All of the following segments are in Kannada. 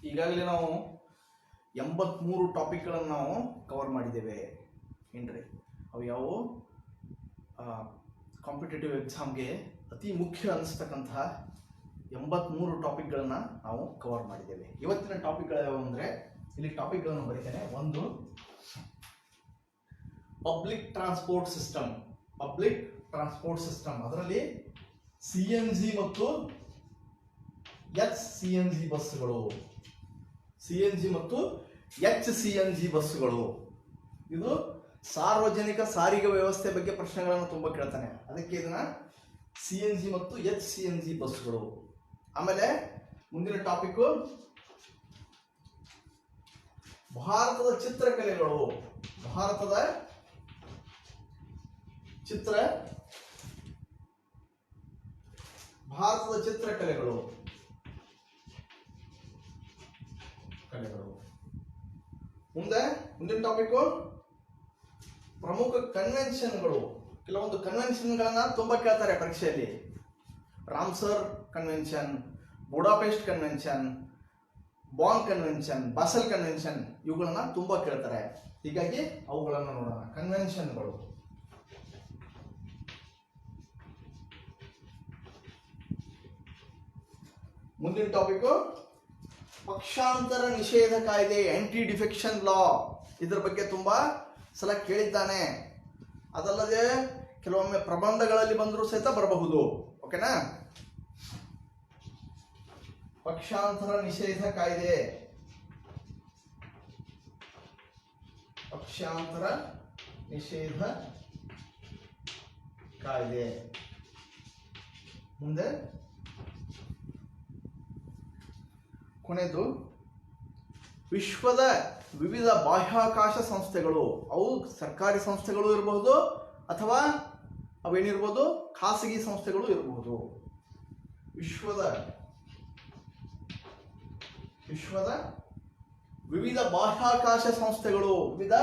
ಈಗಾಗಲೇ ನಾವು 83 ಟಾಪಿಕ್ಗಳನ್ನು ನಾವು ಕವರ್ ಮಾಡಿದ್ದೇವೆ ಏನ್ರಿ. ಅವು ಯಾವುವು ಕಾಂಪಿಟೇಟಿವ್ ಎಕ್ಸಾಮ್ಗೆ ಅತಿ ಮುಖ್ಯ ಅನಿಸ್ತಕ್ಕಂತಹ 83 ಟಾಪಿಕ್ಗಳನ್ನು ನಾವು ಕವರ್ ಮಾಡಿದ್ದೇವೆ. ಇವತ್ತಿನ ಟಾಪಿಕ್ಗಳು ಯಾವುವು ಅಂದರೆ, ಇಲ್ಲಿ ಟಾಪಿಕ್ಗಳನ್ನು ಬರೀತೇನೆ. ಒಂದು, public transport system. Public transport system, ಅದರಲ್ಲಿ CNG ಮತ್ತು HCNG ಬಸ್ಸುಗಳು, CNG ಮತ್ತು HCNG ಬಸ್ಸುಗಳು. ಇದು ಸಾರ್ವಜನಿಕ ಸಾರಿಗೆ ವ್ಯವಸ್ಥೆ ಬಗ್ಗೆ ಪ್ರಶ್ನೆಗಳನ್ನು ತುಂಬ ಕೇಳ್ತಾನೆ, ಅದಕ್ಕೆ ಇದನ್ನ CNG ಮತ್ತು HCNG ಬಸ್ಸುಗಳು. ಆಮೇಲೆ ಮುಂದಿನ ಟಾಪಿಕ್ ಭಾರತದ ಚಿತ್ರಕಲೆಗಳು. ಭಾರತದ ಚಿತ್ರಕಲೆಗಳು. ಮುಂದಿನ ಟಾಪಿಕ್ ಪ್ರಮುಖ ಕನ್ವೆನ್ಷನ್ಗಳು. ಕೆಲವೊಂದು ಕನ್ವೆನ್ಷನ್ಗಳನ್ನ ತುಂಬಾ ಕೇಳ್ತಾರೆ ಪರೀಕ್ಷೆಯಲ್ಲಿ. Ramsar convention, Budapest convention, Bonn convention, Basel convention, ಇವುಗಳನ್ನ ತುಂಬಾ ಕೇಳ್ತಾರೆ. ಹೀಗಾಗಿ ಅವುಗಳನ್ನು ನೋಡೋಣ. ಕನ್ವೆನ್ಷನ್ಗಳು. ಮುಂದಿನ ಟಾಪಿಕ್ ಪಕ್ಷಾಂತರ ನಿಷೇಧ ಕಾಯ್ದೆ, ಆಂಟಿ ಡಿಫೆಕ್ಷನ್ ಲಾ. ಇದರ ಬಗ್ಗೆ ತುಂಬಾ ಸಲ ಕೇಳಿದ್ದಾನೆ. ಅದಲ್ಲದೆ ಕೆಲವೊಮ್ಮೆ ಪ್ರಬಂಧಗಳಲ್ಲಿ ಬಂದರೂ ಸಹಿತ ಬರಬಹುದು. ಓಕೆನಾ? ಪಕ್ಷಾಂತರ ನಿಷೇಧ ಕಾಯ್ದೆ. ಪಕ್ಷಾಂತರ ನಿಷೇಧ ಕಾಯ್ದೆ. ಮುಂದೆ ಕೊನೆಯದು ವಿಶ್ವದ ವಿವಿಧ ಬಾಹ್ಯಾಕಾಶ ಸಂಸ್ಥೆಗಳು. ಅವು ಸರ್ಕಾರಿ ಸಂಸ್ಥೆಗಳು ಇರಬಹುದು ಅಥವಾ ಅವೇನಿರ್ಬೋದು ಖಾಸಗಿ ಸಂಸ್ಥೆಗಳು ಇರಬಹುದು. ವಿಶ್ವದ ವಿವಿಧ ಬಾಹ್ಯಾಕಾಶ ಸಂಸ್ಥೆಗಳು. ವಿವಿಧ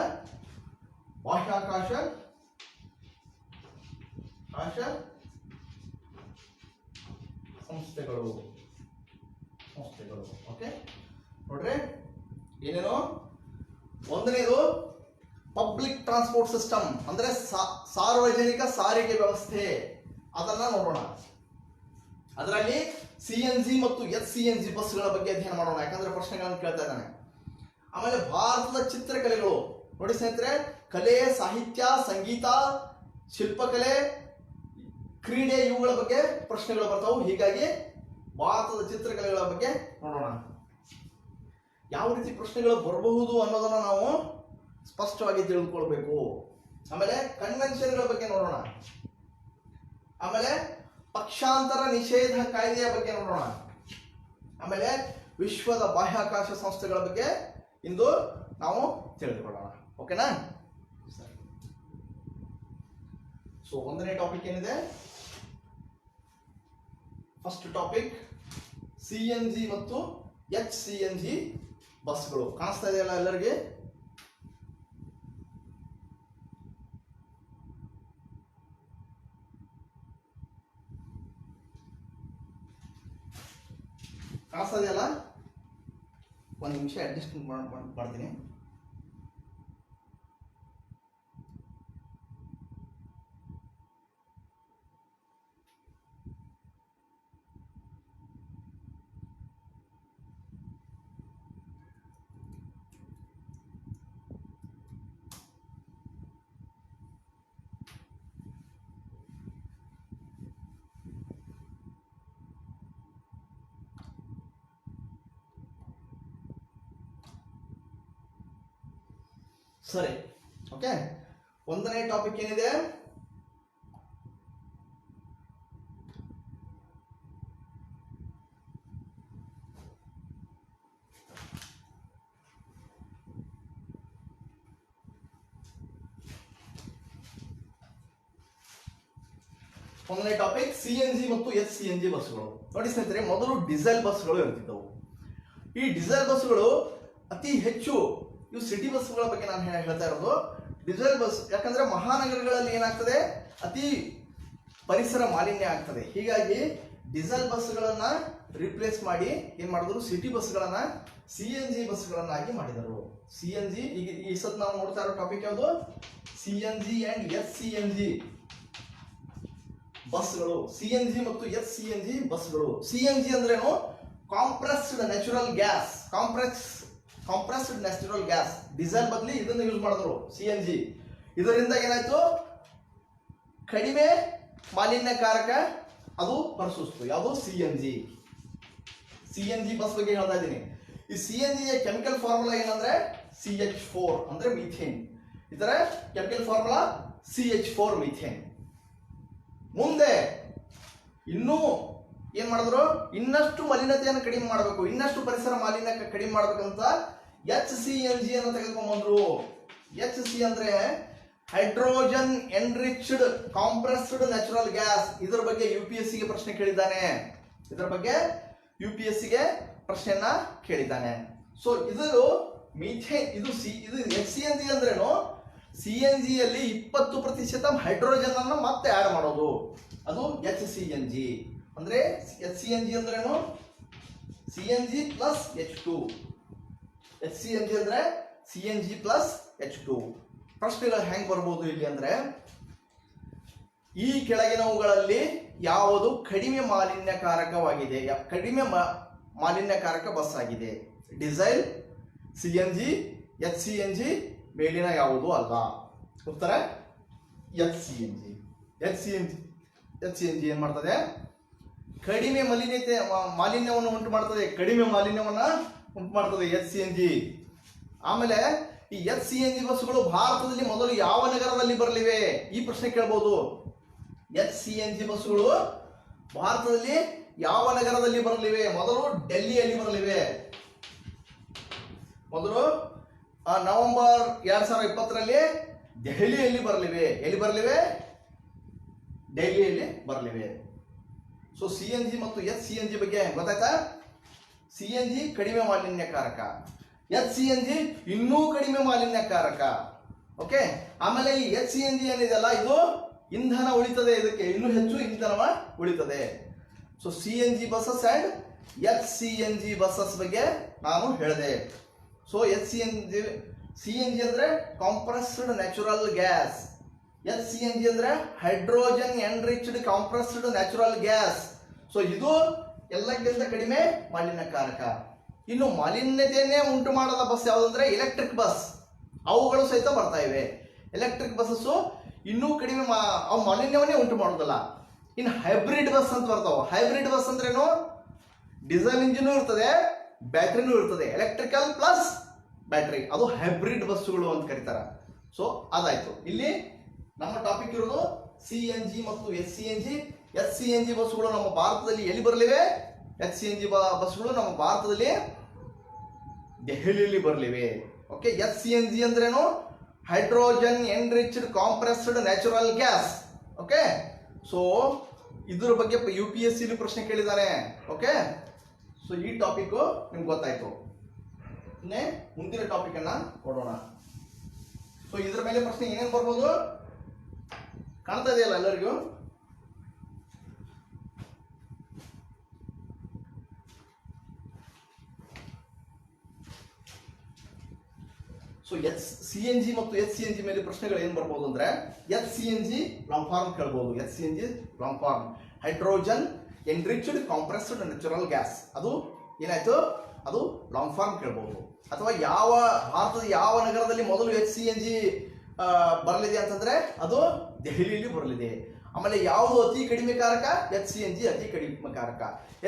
ಬಾಹ್ಯಾಕಾಶ ಸಂಸ್ಥೆಗಳು. ಓಕೆ, ನೋಡ್ರಿ ಏನೇನು. ಒಂದನೇದು ಪಬ್ಲಿಕ್ ಟ್ರಾನ್ಸ್ಪೋರ್ಟ್ ಸಿಸ್ಟಮ್, ಅಂದ್ರೆ ಸಾರ್ವಜನಿಕ ಸಾರಿಗೆ ವ್ಯವಸ್ಥೆ. ಅದನ್ನ ನೋಡೋಣ. ಅದರಲ್ಲಿ CNG ಮತ್ತು HCNG ಬಸ್ಗಳ ಬಗ್ಗೆ ಅಧ್ಯಯನ ಮಾಡೋಣ, ಯಾಕಂದ್ರೆ ಪ್ರಶ್ನೆಗಳನ್ನು ಕೇಳ್ತಾ ಇದ್ದಾನೆ. ಆಮೇಲೆ ಭಾರತದ ಚಿತ್ರಕಲೆಗಳು. ನೋಡಿ ಸ್ನೇಹಿತರೆ, ಕಲೆ, ಸಾಹಿತ್ಯ, ಸಂಗೀತ, ಶಿಲ್ಪಕಲೆ, ಕ್ರೀಡೆ, ಇವುಗಳ ಬಗ್ಗೆ ಪ್ರಶ್ನೆಗಳು ಬರ್ತಾವು. ಹೀಗಾಗಿ ಭಾರತದ ಚಿತ್ರಕಲೆಗಳ ಬಗ್ಗೆ ನೋಡೋಣ. ಯಾವ ರೀತಿ ಪ್ರಶ್ನೆಗಳು ಬರಬಹುದು ಅನ್ನೋದನ್ನ ನಾವು ಸ್ಪಷ್ಟವಾಗಿ ತಿಳಿದುಕೊಳ್ಬೇಕು. ಆಮೇಲೆ ಕನ್ವೆನ್ಷನ್ಗಳ ಬಗ್ಗೆ ನೋಡೋಣ. ಆಮೇಲೆ ಪಕ್ಷಾಂತರ ನಿಷೇಧ ಕಾಯ್ದೆಯ ಬಗ್ಗೆ ನೋಡೋಣ. ಆಮೇಲೆ ವಿಶ್ವದ ಬಾಹ್ಯಾಕಾಶ ಸಂಸ್ಥೆಗಳ ಬಗ್ಗೆ ಇಂದು ನಾವು ತಿಳಿದುಕೊಳ್ಳೋಣ. ಓಕೆನಾ? ಸರಿ. ಸೊ ಒಂದನೇ ಟಾಪಿಕ್ ಏನಿದೆ? ಫಸ್ಟ್ ಟಾಪಿಕ್ CNG ಮತ್ತು HCNG ಬಸ್ಗಳು. ಕಾಣಿಸ್ತಾ ಇದೆಯಲ್ಲ ಎಲ್ಲರಿಗೆ? ಕಾಣಿಸ್ತಾ ಇದೆಯಲ್ಲ? ಒಂದು ನಿಮಿಷ ಅಡ್ಜಸ್ಟ್ ಮಾಡ್ತೀನಿ. ಸರಿ, ಓಕೆ. ಒಂದನೇ ಟಾಪಿಕ್ ಏನಿದೆ? ಒಂದನೇ ಟಾಪಿಕ್ CNG ಮತ್ತು SCNG ಬಸ್ಗಳು. ನೋಡಿ ಸ್ನೇಹಿತರೆ, ಮೊದಲು ಡೀಸೆಲ್ ಬಸ್ಗಳು ಇರ್ತಿದ್ದವು. ಈ ಡೀಸೆಲ್ ಬಸ್ಗಳು ಅತಿ ಹೆಚ್ಚು, ಇವು ಸಿಟಿ ಬಸ್ಗಳ ಬಗ್ಗೆ ನಾನು ಹೇಳ್ತಾ ಇರೋದು. ಡೀಸೆಲ್ ಬಸ್ ಯಾಕಂದ್ರೆ ಮಹಾನಗರಗಳಲ್ಲಿ ಏನಾಗ್ತದೆ, ಅತಿ ಪರಿಸರ ಮಾಲಿನ್ಯ ಆಗ್ತದೆ. ಹೀಗಾಗಿ ಡೀಸೆಲ್ ಬಸ್ಗಳನ್ನ ರಿಪ್ಲೇಸ್ ಮಾಡಿ ಏನ್ ಮಾಡಿದ್ರು, ಸಿಟಿ ಬಸ್ಗಳನ್ನ CNG ಬಸ್ಗಳನ್ನಾಗಿ ಮಾಡಿದರು. CNG ಈಗ ಈ ಸತ್ ನಾವು ನೋಡ್ತಾ ಇರೋ ಟಾಪಿಕ್ ಯಾವುದು? CNG ಅಂಡ್ SCNG ಬಸ್ಗಳು. CNG ಮತ್ತು SCNG ಬಸ್ಗಳು. CNG ಅಂದ್ರೇನು? Compressed natural gas. Compressed natural gas. Diesel ಬದಲಿ ಇದನ್ನು ಯೂಸ್ ಮಾಡಿದ್ರು, CNG. ಇದರಿಂದ ಏನಾಯ್ತು, ಕಡಿಮೆ ಮಾಲಿನ್ಯಕಾರಕ ಅದು ಹೊರಸೂಸ್ತು. ಯಾವುದು? CNG ಬಸ್ ಬಗ್ಗೆ ಹೇಳ್ತಾ ಇದ್ದೀನಿ. ಈ CNG ಕೆಮಿಕಲ್ ಫಾರ್ಮುಲಾ ಏನಂದ್ರೆ CH4 ಅಂದ್ರೆ ಮೀಥೇನ್. ಇದರ ಕೆಮಿಕಲ್ ಫಾರ್ಮುಲಾ CH4 ಮೀಥೇನ್. ಮುಂದೆ ಇನ್ನೂ ಏನ್ ಮಾಡಿದ್ರು, ಇನ್ನಷ್ಟು ಮಲಿನತೆಯನ್ನು ಕಡಿಮೆ ಮಾಡಬೇಕು, ಇನ್ನಷ್ಟು ಪರಿಸರ ಮಾಲಿನ್ಯ ಕಡಿಮೆ ಮಾಡ್ಬೇಕಂತ HCNG ಅನ್ನು ತೆಗೆದುಕೊಂಡ್ಬಂದ್ರು. HC ಅಂದ್ರೆ hydrogen enriched compressed natural gas. ಇದರ ಬಗ್ಗೆ UPSC ಗೆ ಪ್ರಶ್ನೆ ಕೇಳಿದ್ದಾನೆ. ಇದರ ಬಗ್ಗೆ UPSC ಗೆ ಪ್ರಶ್ನೆಯನ್ನ ಕೇಳಿದ್ದಾನೆ. ಸೊ ಇದು ಮೀಥೇನ್, ಇದು HCNG ಅಂದ್ರೇನು? CNG ಯಲ್ಲಿ 20% ಹೈಡ್ರೋಜನ್ ಅನ್ನು ಮತ್ತೆ ಆಡ್ ಮಾಡೋದು, ಅದು HCNG. ಅಂದ್ರೆ HCNG ಅಂದ್ರೇನು? CNG plus H2. HCNG ಅಂದ್ರೆ CNG ಪ್ಲಸ್ H2. ಪ್ರಶ್ನೆಗಳು ಹೆಂಗ್ ಬರ್ಬೋದು ಇಲ್ಲಿ ಅಂದ್ರೆ, ಈ ಕೆಳಗಿನವುಗಳಲ್ಲಿ ಯಾವುದು ಕಡಿಮೆ ಮಾಲಿನ್ಯಕಾರಕವಾಗಿದೆ, ಕಡಿಮೆ ಮಾಲಿನ್ಯಕಾರಕ ಬಸ್ ಆಗಿದೆ? ಡೀಸೆಲ್, CNG, HCNG, ಮೇಲಿನ ಯಾವುದು ಅಲ್ಲ? ಉತ್ತರ HCNG. HCNG ಏನ್ ಮಾಡ್ತದೆ? ಕಡಿಮೆ ಮಾಲಿನ್ಯವನ್ನು ಉಂಟು ಮಾಡ್ತದೆ, HCNG. ಆಮೇಲೆ ಈ HCNG ಬಸ್ಗಳು ಭಾರತದಲ್ಲಿ ಮೊದಲು ಯಾವ ನಗರದಲ್ಲಿ ಬರಲಿವೆ? ಈ ಪ್ರಶ್ನೆ ಕೇಳಬಹುದು. HCNG ಬಸ್ಗಳು ಭಾರತದಲ್ಲಿ ಯಾವ ನಗರದಲ್ಲಿ ಬರಲಿವೆ? ಮೊದಲು ಡೆಲ್ಲಿಯಲ್ಲಿ ಬರಲಿವೆ. ಮೊದಲು ನವೆಂಬರ್ 2020ರಲ್ಲಿ ದೆಹಲಿಯಲ್ಲಿ ಬರಲಿವೆ. ಎಲ್ಲಿ ಬರಲಿವೆ? ಡೆಲ್ಲಿಯಲ್ಲಿ ಬರಲಿವೆ. ಸೊ CNG ಮತ್ತು HCNG ಬಗ್ಗೆ ಗೊತ್ತಾಯ್ತಾ? CNG ಕಡಿಮೆ ಮಾಲಿನ್ಯಕಾರಕ, HCNG ಇನ್ನೂ ಕಡಿಮೆ ಮಾಲಿನ್ಯಕಾರಕ. ಓಕೆ. ಆಮೇಲೆ ಈ HCNG ಏನಿದೆಯಲ್ಲ, ಇದು ಇಂಧನ ಉಳಿತದೆ, ಇದಕ್ಕೆ ಇನ್ನೂ ಹೆಚ್ಚು ಇಂಧನ ಉಳಿತದೆ. So CNG buses and HCNG buses ಬಗ್ಗೆ ನಾನು ಹೇಳಿದೆ. ಸೊ CNG ಅಂದ್ರೆ ಕಾಂಪ್ರೆಸ್ಡ್ ನ್ಯಾಚುರಲ್ ಗ್ಯಾಸ್, HCNG ಅಂದ್ರೆ hydrogen enriched compressed natural gas. So ಇದು ಎಲ್ಲಕ್ಕಿಂತ ಕಡಿಮೆ ಮಾಲಿನ್ಯಕಾರಕ. ಇನ್ನು ಮಾಲಿನ್ಯತೆಯನ್ನೇ ಉಂಟು ಮಾಡದ ಬಸ್ ಯಾವುದಂದ್ರೆ ಎಲೆಕ್ಟ್ರಿಕ್ ಬಸ್. ಅವುಗಳು ಸಹಿತ ಬರ್ತಾ ಇವೆ. ಎಲೆಕ್ಟ್ರಿಕ್ ಬಸ್ಸಸ್ ಇನ್ನೂ ಕಡಿಮೆ ಅವು ಮಾಲಿನ್ಯವನ್ನೇ ಉಂಟು ಮಾಡೋದಲ್ಲ. ಇನ್ನು ಹೈಬ್ರಿಡ್ ಬಸ್ ಅಂತ ಬರ್ತಾವೆ. ಹೈಬ್ರಿಡ್ ಬಸ್ ಅಂದ್ರೇನು? ಡೀಸೆಲ್ ಇಂಜಿನ್ ಇರ್ತದೆ, ಬ್ಯಾಟ್ರಿನೂ ಇರ್ತದೆ, ಎಲೆಕ್ಟ್ರಿಕಲ್ ಪ್ಲಸ್ ಬ್ಯಾಟ್ರಿ, ಅದು ಹೈಬ್ರಿಡ್ ಬಸ್ಸುಗಳು ಅಂತ ಕರೀತಾರೆ. ಸೊ ಅದಾಯ್ತು. ಇಲ್ಲಿ ನಮ್ಮ ಟಾಪಿಕ್ ಇರೋದು CNG ಮತ್ತು SCNG ಬಸ್ಸುಗಳು ನಮ್ಮ ಭಾರತದಲ್ಲಿ ಎಲ್ಲಿ ಬರಲಿವೆ? HCNG ಬಸ್ಸುಗಳು ನಮ್ಮ ಭಾರತದಲ್ಲಿ ದೆಹಲಿಯಲ್ಲಿ ಬರಲಿವೆ. ಓಕೆ. SCNG ಅಂದ್ರೇನು? Hydrogen enriched compressed natural gas. Okay. So ಇದ್ರ ಬಗ್ಗೆ UPSC ಪ್ರಶ್ನೆ ಕೇಳಿದ್ದಾನೆ. ಓಕೆ. ಸೊ ಈ ಟಾಪಿಕ್ ನಿಮ್ಗೆ ಗೊತ್ತಾಯ್ತು. ಮುಂದಿನ ಟಾಪಿಕ್ ಅನ್ನ ಕೊಡೋಣ. ಸೊ ಇದ್ರ ಮೇಲೆ ಪ್ರಶ್ನೆ ಏನೇನು ಬರ್ಬೋದು ಕಾಣ್ತಾ ಇದೆಯಲ್ಲ ಎಲ್ಲರಿಗೂ? ಸೊ CNG ಮತ್ತು HCNG ಮೇಲೆ ಪ್ರಶ್ನೆಗಳು ಏನ್ ಬರ್ಬೋದು ಅಂದ್ರೆ, HCNG ಲಾಂಗ್ ಫಾರ್ಮ್ ಕೇಳಬಹುದು. HCNG long form hydrogen enriched compressed natural gas. ಅದು ಏನಾಯ್ತು? ಅದು ಲಾಂಗ್ ಫಾರ್ಮ್ ಕೇಳಬಹುದು. ಅಥವಾ ಭಾರತದ ಯಾವ ನಗರದಲ್ಲಿ ಮೊದಲು HCNG ಬರಲಿದೆ ಅಂತಂದ್ರೆ ಅದು ದೆಹಲಿಯಲ್ಲಿ ಬರಲಿದೆ. ಆಮೇಲೆ ಯಾವುದು ಅತಿ ಕಡಿಮೆ ಕಾರಕ? HCNG ಅತಿ ಕಡಿಮೆ ಕಾರಕ.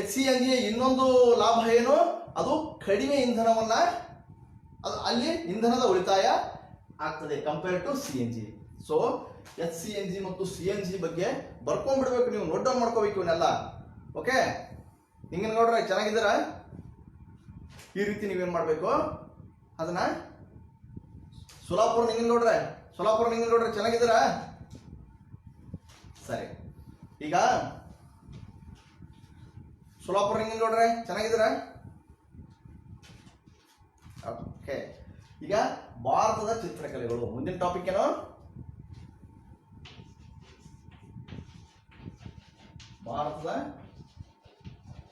HCNG ಇನ್ನೊಂದು ಲಾಭ ಏನು? ಅದು ಕಡಿಮೆ ಇಂಧನವನ್ನ, ಅಲ್ಲಿ ಇಂಧನದ ಉಳಿತಾಯ ಆಗ್ತದೆ compare to CNG. So HCNG ಮತ್ತು CNG ಬಗ್ಗೆ ಬರ್ಕೊಂಡ್ಬಿಡ್ಬೇಕು, ನೀವು ನೋಟ್ ಡೌನ್ ಮಾಡ್ಕೋಬೇಕು ಇವನ್ನೆಲ್ಲ. ಓಕೆ, ಹಿಂಗೆ ನೋಡ್ರೆ ಚೆನ್ನಾಗಿದ್ದೀರಾ? ಈ ರೀತಿ ನೀವೇನ್ ಮಾಡ್ಬೇಕು ಅದನ್ನ ಸೋಲಾಪುರ ನಿಂಗೆ ನೋಡ್ರೆ ಚೆನ್ನಾಗಿದ್ದೀರಾ? ಸರಿ, ಈಗ ಸೋಲಾಪುರ ನಿಂಗೆ ನೋಡ್ರೆ ಚೆನ್ನಾಗಿದ್ದೀರಾ? ಓಕೆ, ಈಗ ಭಾರತದ ಚಿತ್ರಕಲೆಗಳು ಮುಂದಿನ ಟಾಪಿಕ್ ಏನು? ಭಾರತದ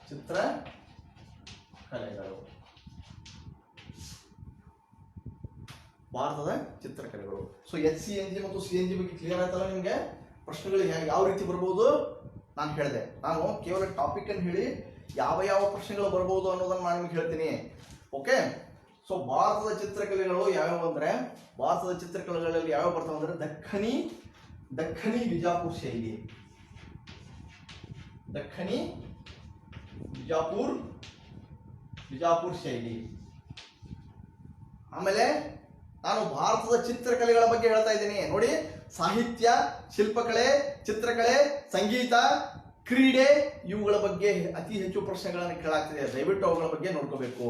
ಚಿತ್ರಕಲೆಗಳು. ಭಾರತದ ಚಿತ್ರಕಲೆಗಳು. ಸೊ HCNG ಮತ್ತು CNG ಬಗ್ಗೆ ಕ್ಲಿಯರ್ ಆಯ್ತಲ್ಲ ನಿಮ್ಗೆ? ಪ್ರಶ್ನೆಗಳು ಯಾವ ರೀತಿ ಬರ್ಬೋದು ನಾನು ಹೇಳಿದೆ. ನಾನು ಕೇವಲ ಟಾಪಿಕ್ ಅನ್ನು ಹೇಳಿ ಯಾವ ಪ್ರಶ್ನೆಗಳು ಬರ್ಬೋದು ಅನ್ನೋದನ್ನ ನಾನು ನಿಮ್ಗೆ ಹೇಳ್ತೀನಿ. ಓಕೆ, ಸೊ ಭಾರತದ ಚಿತ್ರಕಲೆಗಳು ಯಾವ್ಯಾವ ಅಂದ್ರೆ, ಭಾರತದ ಚಿತ್ರಕಲೆಗಳಲ್ಲಿ ಯಾವ್ಯಾವ ಬರ್ತಾವ ಅಂದ್ರೆ ದಕ್ಕನಿ ಬಿಜಾಪುರ್ ಶೈಲಿ, ದಕ್ಕನಿ ಬಿಜಾಪುರ್ ಶೈಲಿ. ಆಮೇಲೆ ನಾನು ಭಾರತದ ಚಿತ್ರಕಲೆಗಳ ಬಗ್ಗೆ ಹೇಳ್ತಾ ಇದ್ದೀನಿ ನೋಡಿ. ಸಾಹಿತ್ಯ, ಶಿಲ್ಪಕಲೆ, ಚಿತ್ರಕಲೆ, ಸಂಗೀತ, ಕ್ರೀಡೆ ಇವುಗಳ ಬಗ್ಗೆ ಅತಿ ಹೆಚ್ಚು ಪ್ರಶ್ನೆಗಳನ್ನು ಕೇಳಾಗ್ತಿದೆ. ದಯವಿಟ್ಟು ಅವುಗಳ ಬಗ್ಗೆ ನೋಡ್ಕೋಬೇಕು.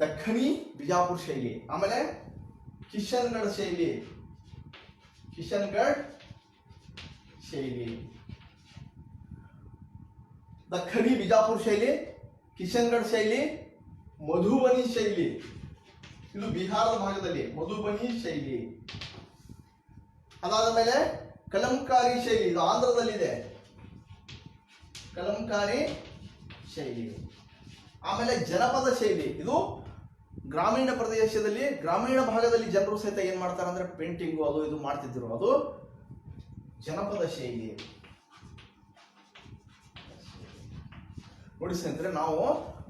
ದಕ್ಕನಿ ಬಿಜಾಪುರ್ ಶೈಲಿ, ಆಮೇಲೆ ಕಿಶನ್ಗಢ ಶೈಲಿ, ದಕ್ಕನಿ ಬಿಜಾಪುರ್ ಶೈಲಿ, ಕಿಶನ್ಗಢ ಶೈಲಿ, ಮಧುಬನಿ ಶೈಲಿ, ಇದು ಬಿಹಾರದ ಭಾಗದಲ್ಲಿ ಮಧುಬನಿ ಶೈಲಿ. ಅದಾದ ಮೇಲೆ ಕಲಂಕಾರಿ ಶೈಲಿ, ಇದು ಆಂಧ್ರದಲ್ಲಿದೆ, ಕಲಂಕಾರಿ ಶೈಲಿ. ಆಮೇಲೆ ಜನಪದ ಶೈಲಿ, ಇದು ಗ್ರಾಮೀಣ ಪ್ರದೇಶದಲ್ಲಿ, ಗ್ರಾಮೀಣ ಭಾಗದಲ್ಲಿ ಜನರು ಸಹಿತ ಏನ್ ಮಾಡ್ತಾರೆ ಅಂದ್ರೆ ಪೇಂಟಿಂಗು ಅದು ಇದು ಮಾಡ್ತಿದ್ರು, ಅದು ಜನಪದ ಶೈಲಿ. ನೋಡಿ ಸ್ನೇಹಿತರೆ, ನಾವು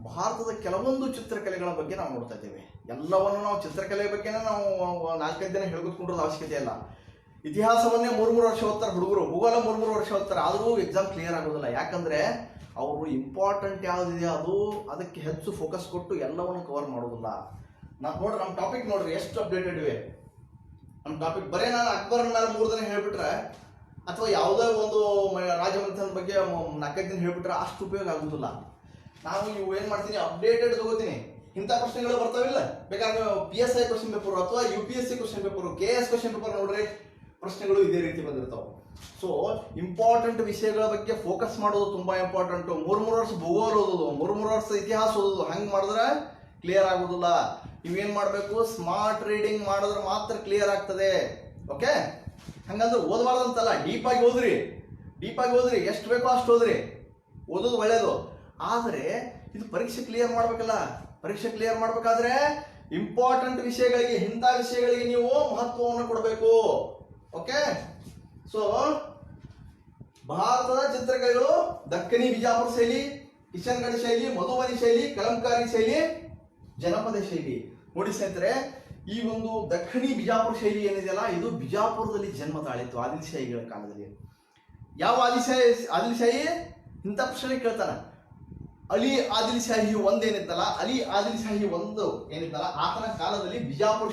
ಭಾರತದ ಕೆಲವೊಂದು ಚಿತ್ರಕಲೆಗಳ ಬಗ್ಗೆ ನಾವು ನೋಡ್ತಾ ಇದ್ದೇವೆ. ಎಲ್ಲವನ್ನು ನಾವು ಚಿತ್ರಕಲೆ ಬಗ್ಗೆನೇ ನಾವು 4-5 ದಿನ ಹೇಳ್ಕೊತ್ಕೊಂಡಿರೋದು ಅವಶ್ಯಕತೆ ಇಲ್ಲ. ಇತಿಹಾಸವನ್ನೇ 3 ವರ್ಷ ಓದ್ತಾರೆ ಹುಡುಗರು, ಭೂಗೋಳ 3 ವರ್ಷ ಓದ್ತಾರೆ, ಆದರೂ ಎಕ್ಸಾಮ್ ಕ್ಲಿಯರ್ ಆಗೋದಿಲ್ಲ. ಯಾಕಂದ್ರೆ ಅವರು ಇಂಪಾರ್ಟೆಂಟ್ ಯಾವುದಿದೆ ಅದಕ್ಕೆ ಹೆಚ್ಚು ಫೋಕಸ್ ಕೊಟ್ಟು ಎಲ್ಲವನ್ನು ಕವರ್ ಮಾಡೋದಿಲ್ಲ. ನೋಡ್ರಿ ನಮ್ಮ ಟಾಪಿಕ್ ನೋಡ್ರಿ ಎಷ್ಟು ಅಪ್ಡೇಟೆಡ್ ಇವೆ. ನಮ್ಮ ಟಾಪಿಕ್ ಬರೀ ನಾನು ಅಕ್ಬರನ ಮೇಲೆ 3 ದಿನ ಹೇಳ್ಬಿಟ್ರೆ, ಅಥವಾ ಯಾವುದೇ ಒಂದು ರಾಜವಂಶದ ಬಗ್ಗೆ 4-5 ದಿನ ಹೇಳ್ಬಿಟ್ರೆ ಅಷ್ಟು ಉಪಯೋಗ ಆಗುದಿಲ್ಲ. ನಾವು ಇವು ಏನ್ ಮಾಡ್ತೀನಿ, ಅಪ್ಡೇಟೆಡ್ ತಗೋತೀನಿ. ಇಂಥ ಪ್ರಶ್ನೆಗಳು ಬರ್ತಾವಿಲ್ಲ, ಬೇಕಾದ್ರೆ PSI ಕ್ವಶನ್ ಪೇಪರ್ ಅಥವಾ UPSC question paper, KS question paper ನೋಡ್ರಿ, ಪ್ರಶ್ನೆಗಳು ಇದೇ ರೀತಿ ಬಂದಿರ್ತಾವೆ. ಸೊ ಇಂಪಾರ್ಟೆಂಟ್ ವಿಷಯಗಳ ಬಗ್ಗೆ ಫೋಕಸ್ ಮಾಡೋದು ತುಂಬಾ ಇಂಪಾರ್ಟೆಂಟ್. 3 ವರ್ಷ ಭೂಗೋಳ ಓದೋದು, 3 ವರ್ಷ ಇತಿಹಾಸ ಓದೋದು, ಹಂಗೆ ಮಾಡಿದ್ರೆ ಕ್ಲಿಯರ್ ಆಗೋದಿಲ್ಲ. ನೀವೇನ್ ಮಾಡ್ಬೇಕು, ಸ್ಮಾರ್ಟ್ ರೀಡಿಂಗ್ ಮಾಡಿದ್ರೆ ಮಾತ್ರ ಕ್ಲಿಯರ್ ಆಗ್ತದೆ. ಓಕೆ, ಹಂಗಂದ್ರೆ ಓದಬಾರ್ದಂತಲ್ಲ, ಡೀಪಾಗಿ ಓದ್ರಿ, ಎಷ್ಟು ಬೇಕೋ ಅಷ್ಟು ಓದ್ರಿ, ಓದೋದು ಒಳ್ಳೇದು. ಆದರೆ ಇದು ಪರೀಕ್ಷೆ ಕ್ಲಿಯರ್ ಮಾಡ್ಬೇಕಲ್ಲ. ಪರೀಕ್ಷೆ ಕ್ಲಿಯರ್ ಮಾಡ್ಬೇಕಾದ್ರೆ ಇಂಪಾರ್ಟೆಂಟ್ ವಿಷಯಗಳಿಗೆ, ಇಂಥ ವಿಷಯಗಳಿಗೆ ನೀವು ಮಹತ್ವವನ್ನು ಕೊಡಬೇಕು. ಓಕೆ, ಸೊ ಭಾರತದ ಚಿತ್ರಕಲೆಗಳು ದಕ್ಕನಿ ಬಿಜಾಪುರ ಶೈಲಿ, ಕಿಶನ್ಗಢ ಶೈಲಿ, ಮಧುಬನಿ ಶೈಲಿ, ಕಲಂಕಾರಿ ಶೈಲಿ, ಜನಪದ ಶೈಲಿ. ನೋಡಿ ಸ್ನೇಹಿತರೆ, ಈ ಒಂದು ದಕ್ಕನಿ ಬಿಜಾಪುರ ಶೈಲಿ ಏನಿದೆಯಲ್ಲ, ಇದು ಬಿಜಾಪುರದಲ್ಲಿ ಜನ್ಮ ತಾಳಿತ್ತು ಆದಿಲ್ಶಾಹಿಗಳ ಕಾಲದಲ್ಲಿ. ಯಾವ ಆದಿಲ್ಶಾಹಿ ಇಂಥ ಪ್ರಶ್ನೆ ಕೇಳ್ತಾನೆ. ಅಲಿ ಆದಿಲ್ಶಾಹಿ ಏನಿತ್ತಲ್ಲ, ಅಲಿ ಆದಿಲ್ಶಾಹಿ ಏನಿತ್ತಲ್ಲ, ಆತನ ಕಾಲದಲ್ಲಿ ಬಿಜಾಪುರ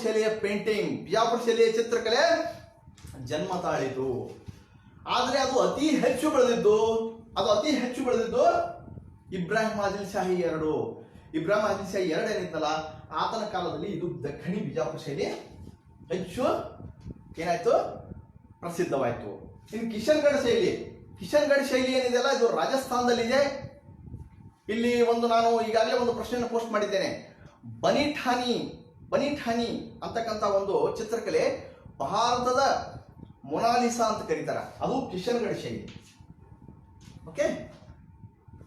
ಶೈಲಿಯ ಪೇಂಟಿಂಗ್, ಬಿಜಾಪುರ ಶೈಲಿಯ ಚಿತ್ರಕಲೆ ಜನ್ಮ ತಾಳಿತು. ಆದ್ರೆ ಅದು ಅತಿ ಹೆಚ್ಚು ಬೆಳೆದಿದ್ದು ಇಬ್ರಾಹಿಂ ಆದಿಲ್ಶಾಹಿ ಎರಡು ಏನಿತ್ತಲ್ಲ, ಆತನ ಕಾಲದಲ್ಲಿ ಇದು ದಕ್ಕನಿ ಬಿಜಾಪುರ ಶೈಲಿ ಹೆಚ್ಚು ಏನಾಯ್ತು, ಪ್ರಸಿದ್ಧವಾಯಿತು. ಇನ್ನು ಕಿಶನ್ಗಢ ಶೈಲಿ ಏನಿದೆಯಲ್ಲ, ಇದು ರಾಜಸ್ಥಾನದಲ್ಲಿದೆ. ಇಲ್ಲಿ ನಾನು ಈಗಾಗಲೇ ಒಂದು ಪ್ರಶ್ನೆಯನ್ನು ಪೋಸ್ಟ್ ಮಾಡಿದ್ದೇನೆ. ಬನಿಠಾನಿ ಅಂತಕ್ಕಂಥ ಒಂದು ಚಿತ್ರಕಲೆ ಭಾರತದ ಮೊನಾಲಿಸಾ ಅಂತ ಕರೀತಾರೆ, ಅದು ಕಿಶನ್ಗಢ ಶೈಲಿ. ಓಕೆ,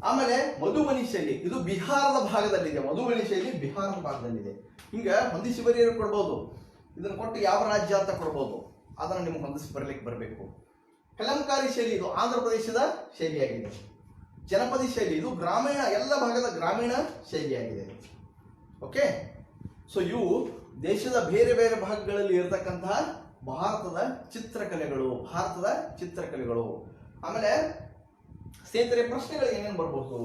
ಆಮೇಲೆ ಮಧುಬನಿ ಶೈಲಿ, ಇದು ಬಿಹಾರದ ಭಾಗದಲ್ಲಿದೆ. ಹಿಂಗ ಹೊಂದಿಸಿ ಬರೆಯಲು ಕೊಡ್ಬೋದು. ಇದನ್ನು ಕೊಟ್ಟು ಯಾವ ರಾಜ್ಯ ಅಂತ ಕೊಡ್ಬೋದು, ಅದನ್ನು ನಿಮ್ಗೆ ಹೊಂದಿಸಿ ಬರಲಿಕ್ಕೆ ಬರಬೇಕು. ಕಲಂಕಾರಿ ಶೈಲಿ, ಇದು ಆಂಧ್ರ ಪ್ರದೇಶದ ಶೈಲಿಯಾಗಿದೆ. ಜನಪದಿ ಶೈಲಿ, ಇದು ಎಲ್ಲ ಭಾಗದ ಗ್ರಾಮೀಣ ಶೈಲಿಯಾಗಿದೆ. ಓಕೆ, ಸೊ ಇವು ದೇಶದ ಬೇರೆ ಬೇರೆ ಭಾಗಗಳಲ್ಲಿ ಇರತಕ್ಕಂತಹ ಭಾರತದ ಚಿತ್ರಕಲೆಗಳು. ಆಮೇಲೆ ಸ್ನೇಹಿತರೆ, ಪ್ರಶ್ನೆಗಳು ಏನೇನು ಬರಬಹುದು?